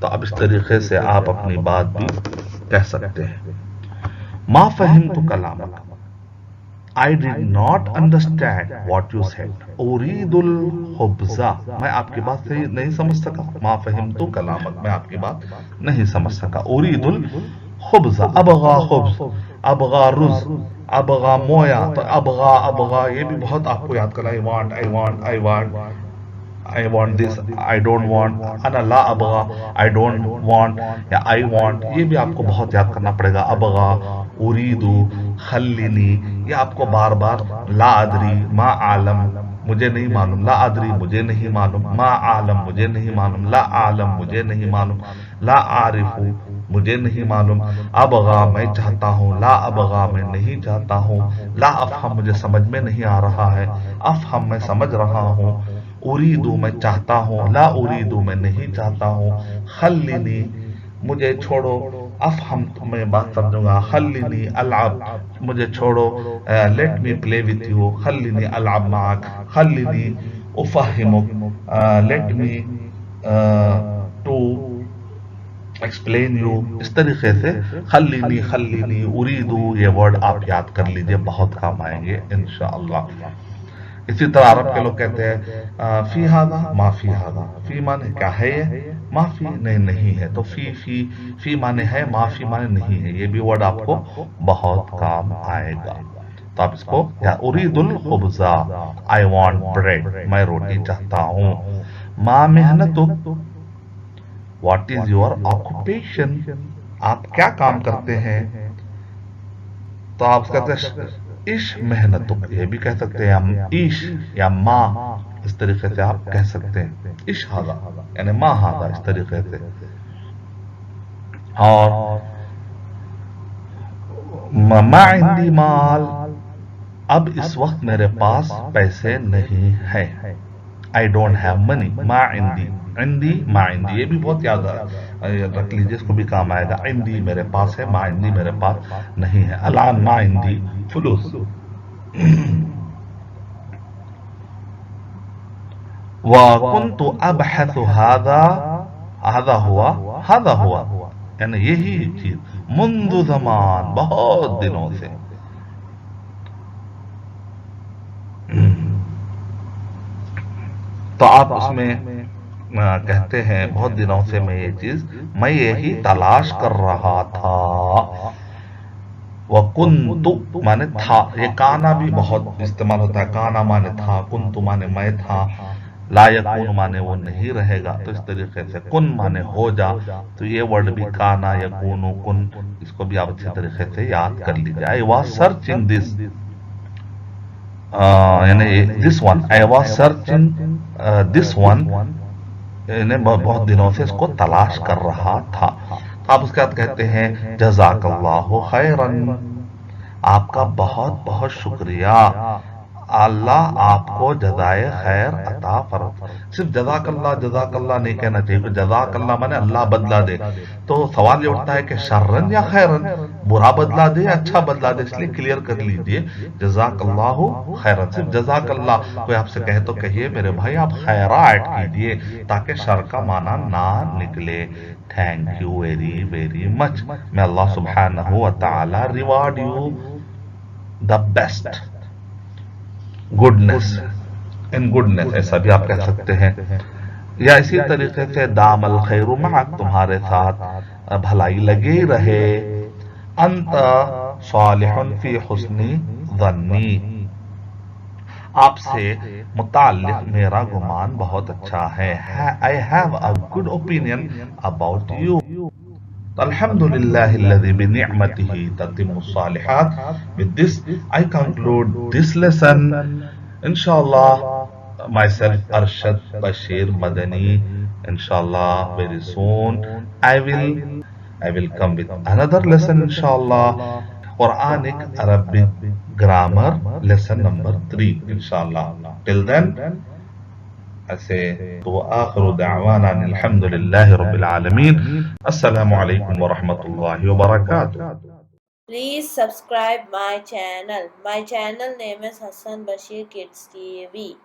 تو اب اس طریقے سے آپ اپنی بات بھی کہہ سکتے ہیں. ما فہمت کلامک، I did not understand what you said. اريد الخبز، میں آپ کی بات نہیں سمجھ سکا. ما فہمت کلامک، میں آپ کی بات نہیں سمجھ سکا. اريد الخبز، ابغا خبز، ابغا رز، ابغا مویا. تو ابغا یہ بھی بہت آپ کو یاد کرنا. I want this, I don't want. انا لا ابغا، I don't want یا I want، یہ بھی آپ کو بہت یاد کرنا پڑے گا. ابغا، اریدو، خلنی، یہ آپ کو بار بار. لا ادری، ما عالم، مجھے نہیں معلوم. لا ادری، مجھے نہیں معلوم. ما عالم، مجھے نہیں معلوم. لا عالم، مجھے نہیں معلوم. لا عارف، مجھے نہیں معلوم. ابغا، میں چاہتا ہوں. لا ابغا، میں نہیں چاہتا ہوں. لا افہم، مجھے سمجھ میں نہیں آ رہا ہے. افہم، میں سمجھ رہا ہوں. اریدو، میں چاہتا ہوں. لا اریدو، میں نہیں چاہتا ہوں. خلنی، مجھے چھوڑو. افہم، میں بات سمجھوں گا. خلنی العب، مجھے چھوڑو. Let me play with you. خلنی العب معک. خلنی افہمک. Let me to explain you. اس طریقے سے خلنی، خلنی، اریدو، یہ ورڈ آپ یاد کر لیجئے، بہت کام آئیں گے انشاءاللہ. اسی طرح عرب کے لوگ کہتے ہیں فی ہذا، ما فی ہذا. فی مانے کیا ہے یہ، ما فی نہیں ہے. تو فی مانے ہے، ما فی مانے نہیں ہے. یہ بھی ورڈ آپ کو بہت کام آئے گا. تو آپ اس کو اريد الخبز، I want bread، میں روٹی چاہتا ہوں. ما محنتک، what is your occupation، آپ کیا کام کرتے ہیں. تو آپ کہتے ہیں اش محنتک، یہ بھی کہہ سکتے ہیں ہم. اش یا ما، اس طریقے سے آپ کہہ سکتے ہیں. اش ہذا یعنی ما ہذا، اس طریقے سے. اور ما عندی مال، اب اس وقت میرے پاس پیسے نہیں ہے. I don't have money. ما عندی، عندی، ما عندی، یہ بھی بہت یاد رکھ لیجیے، اس کو بھی کام آئے گا. عندی میرے پاس ہے، ما عندی میرے پاس نہیں ہے. الان ما عندی فلوس. وَكُنْتُ أَبْحَثُ هذا ہوا یعنی یہی چیز. منذ زمان، بہت دنوں سے. تو آپ اس میں کہتے ہیں بہت دنوں سے میں یہ چیز، میں یہی تلاش کر رہا تھا. وَكُنْتُ مانے تھا. یہ کانا بھی بہت استعمال ہوتا ہے. کانا مانے تھا، کنتو مانے میں تھا. لا یکون مانے وہ نہیں رہے گا. تو اس طریقے سے کن مانے ہو جا. تو یہ ورڈ بھی کانا، یکون، کن، اس کو بھی آپ اچھے طریقے سے یاد کر لیجیے. I was searching this، یعنی this one، I was searching this one، یعنی بہت دنوں سے اس کو تلاش کر رہا تھا. آپ اس کے بعد کہتے ہیں جزاک اللہ خیراً، آپ کا بہت بہت شکریہ. اللہ آپ کو جزائے خیر عطا فرمائے. صرف جزاک اللہ نہیں کہنا چاہیے. جزاک اللہ مانے اللہ بدلہ دے. تو سوال یہ اٹھتا ہے کہ شرن یا خیرن، برا بدلہ دے یا اچھا بدلہ دے. اس لیے کلیئر کر لیجئے جزاک اللہ خیرن. صرف جزاک اللہ کوئی آپ سے کہے تو کہیے میرے بھائی آپ خیرات کیجئے، تاکہ شر کا معنی نہ نکلے. Thank you very very much. میں اللہ سبحانہ وتعالی reward you the best goodness, in goodness, ایسا بھی آپ کہہ سکتے ہیں. یا اسی طریقے سے دام الخیر معک، تمہارے ساتھ بھلائی لگی رہے. انت صالح فی حسن ظنی، آپ سے متعلق میرا گمان بہت اچھا ہے. I have a good opinion about you. Alhamdulillah alladhi bi ni'matihi tatimmu salihat. With this, I conclude this lesson. Inshallah, myself Arshad Bashir Madani. Inshallah, very soon I will come with another lesson. Inshallah, Quranic Arabic grammar lesson number 3. Inshallah. Till then, وآخر دعوانا الحمد لله رب العالمين. السلام عليكم ورحمة الله وبركاته. Please subscribe my channel. My channel name is Hassan Bashir Kids TV.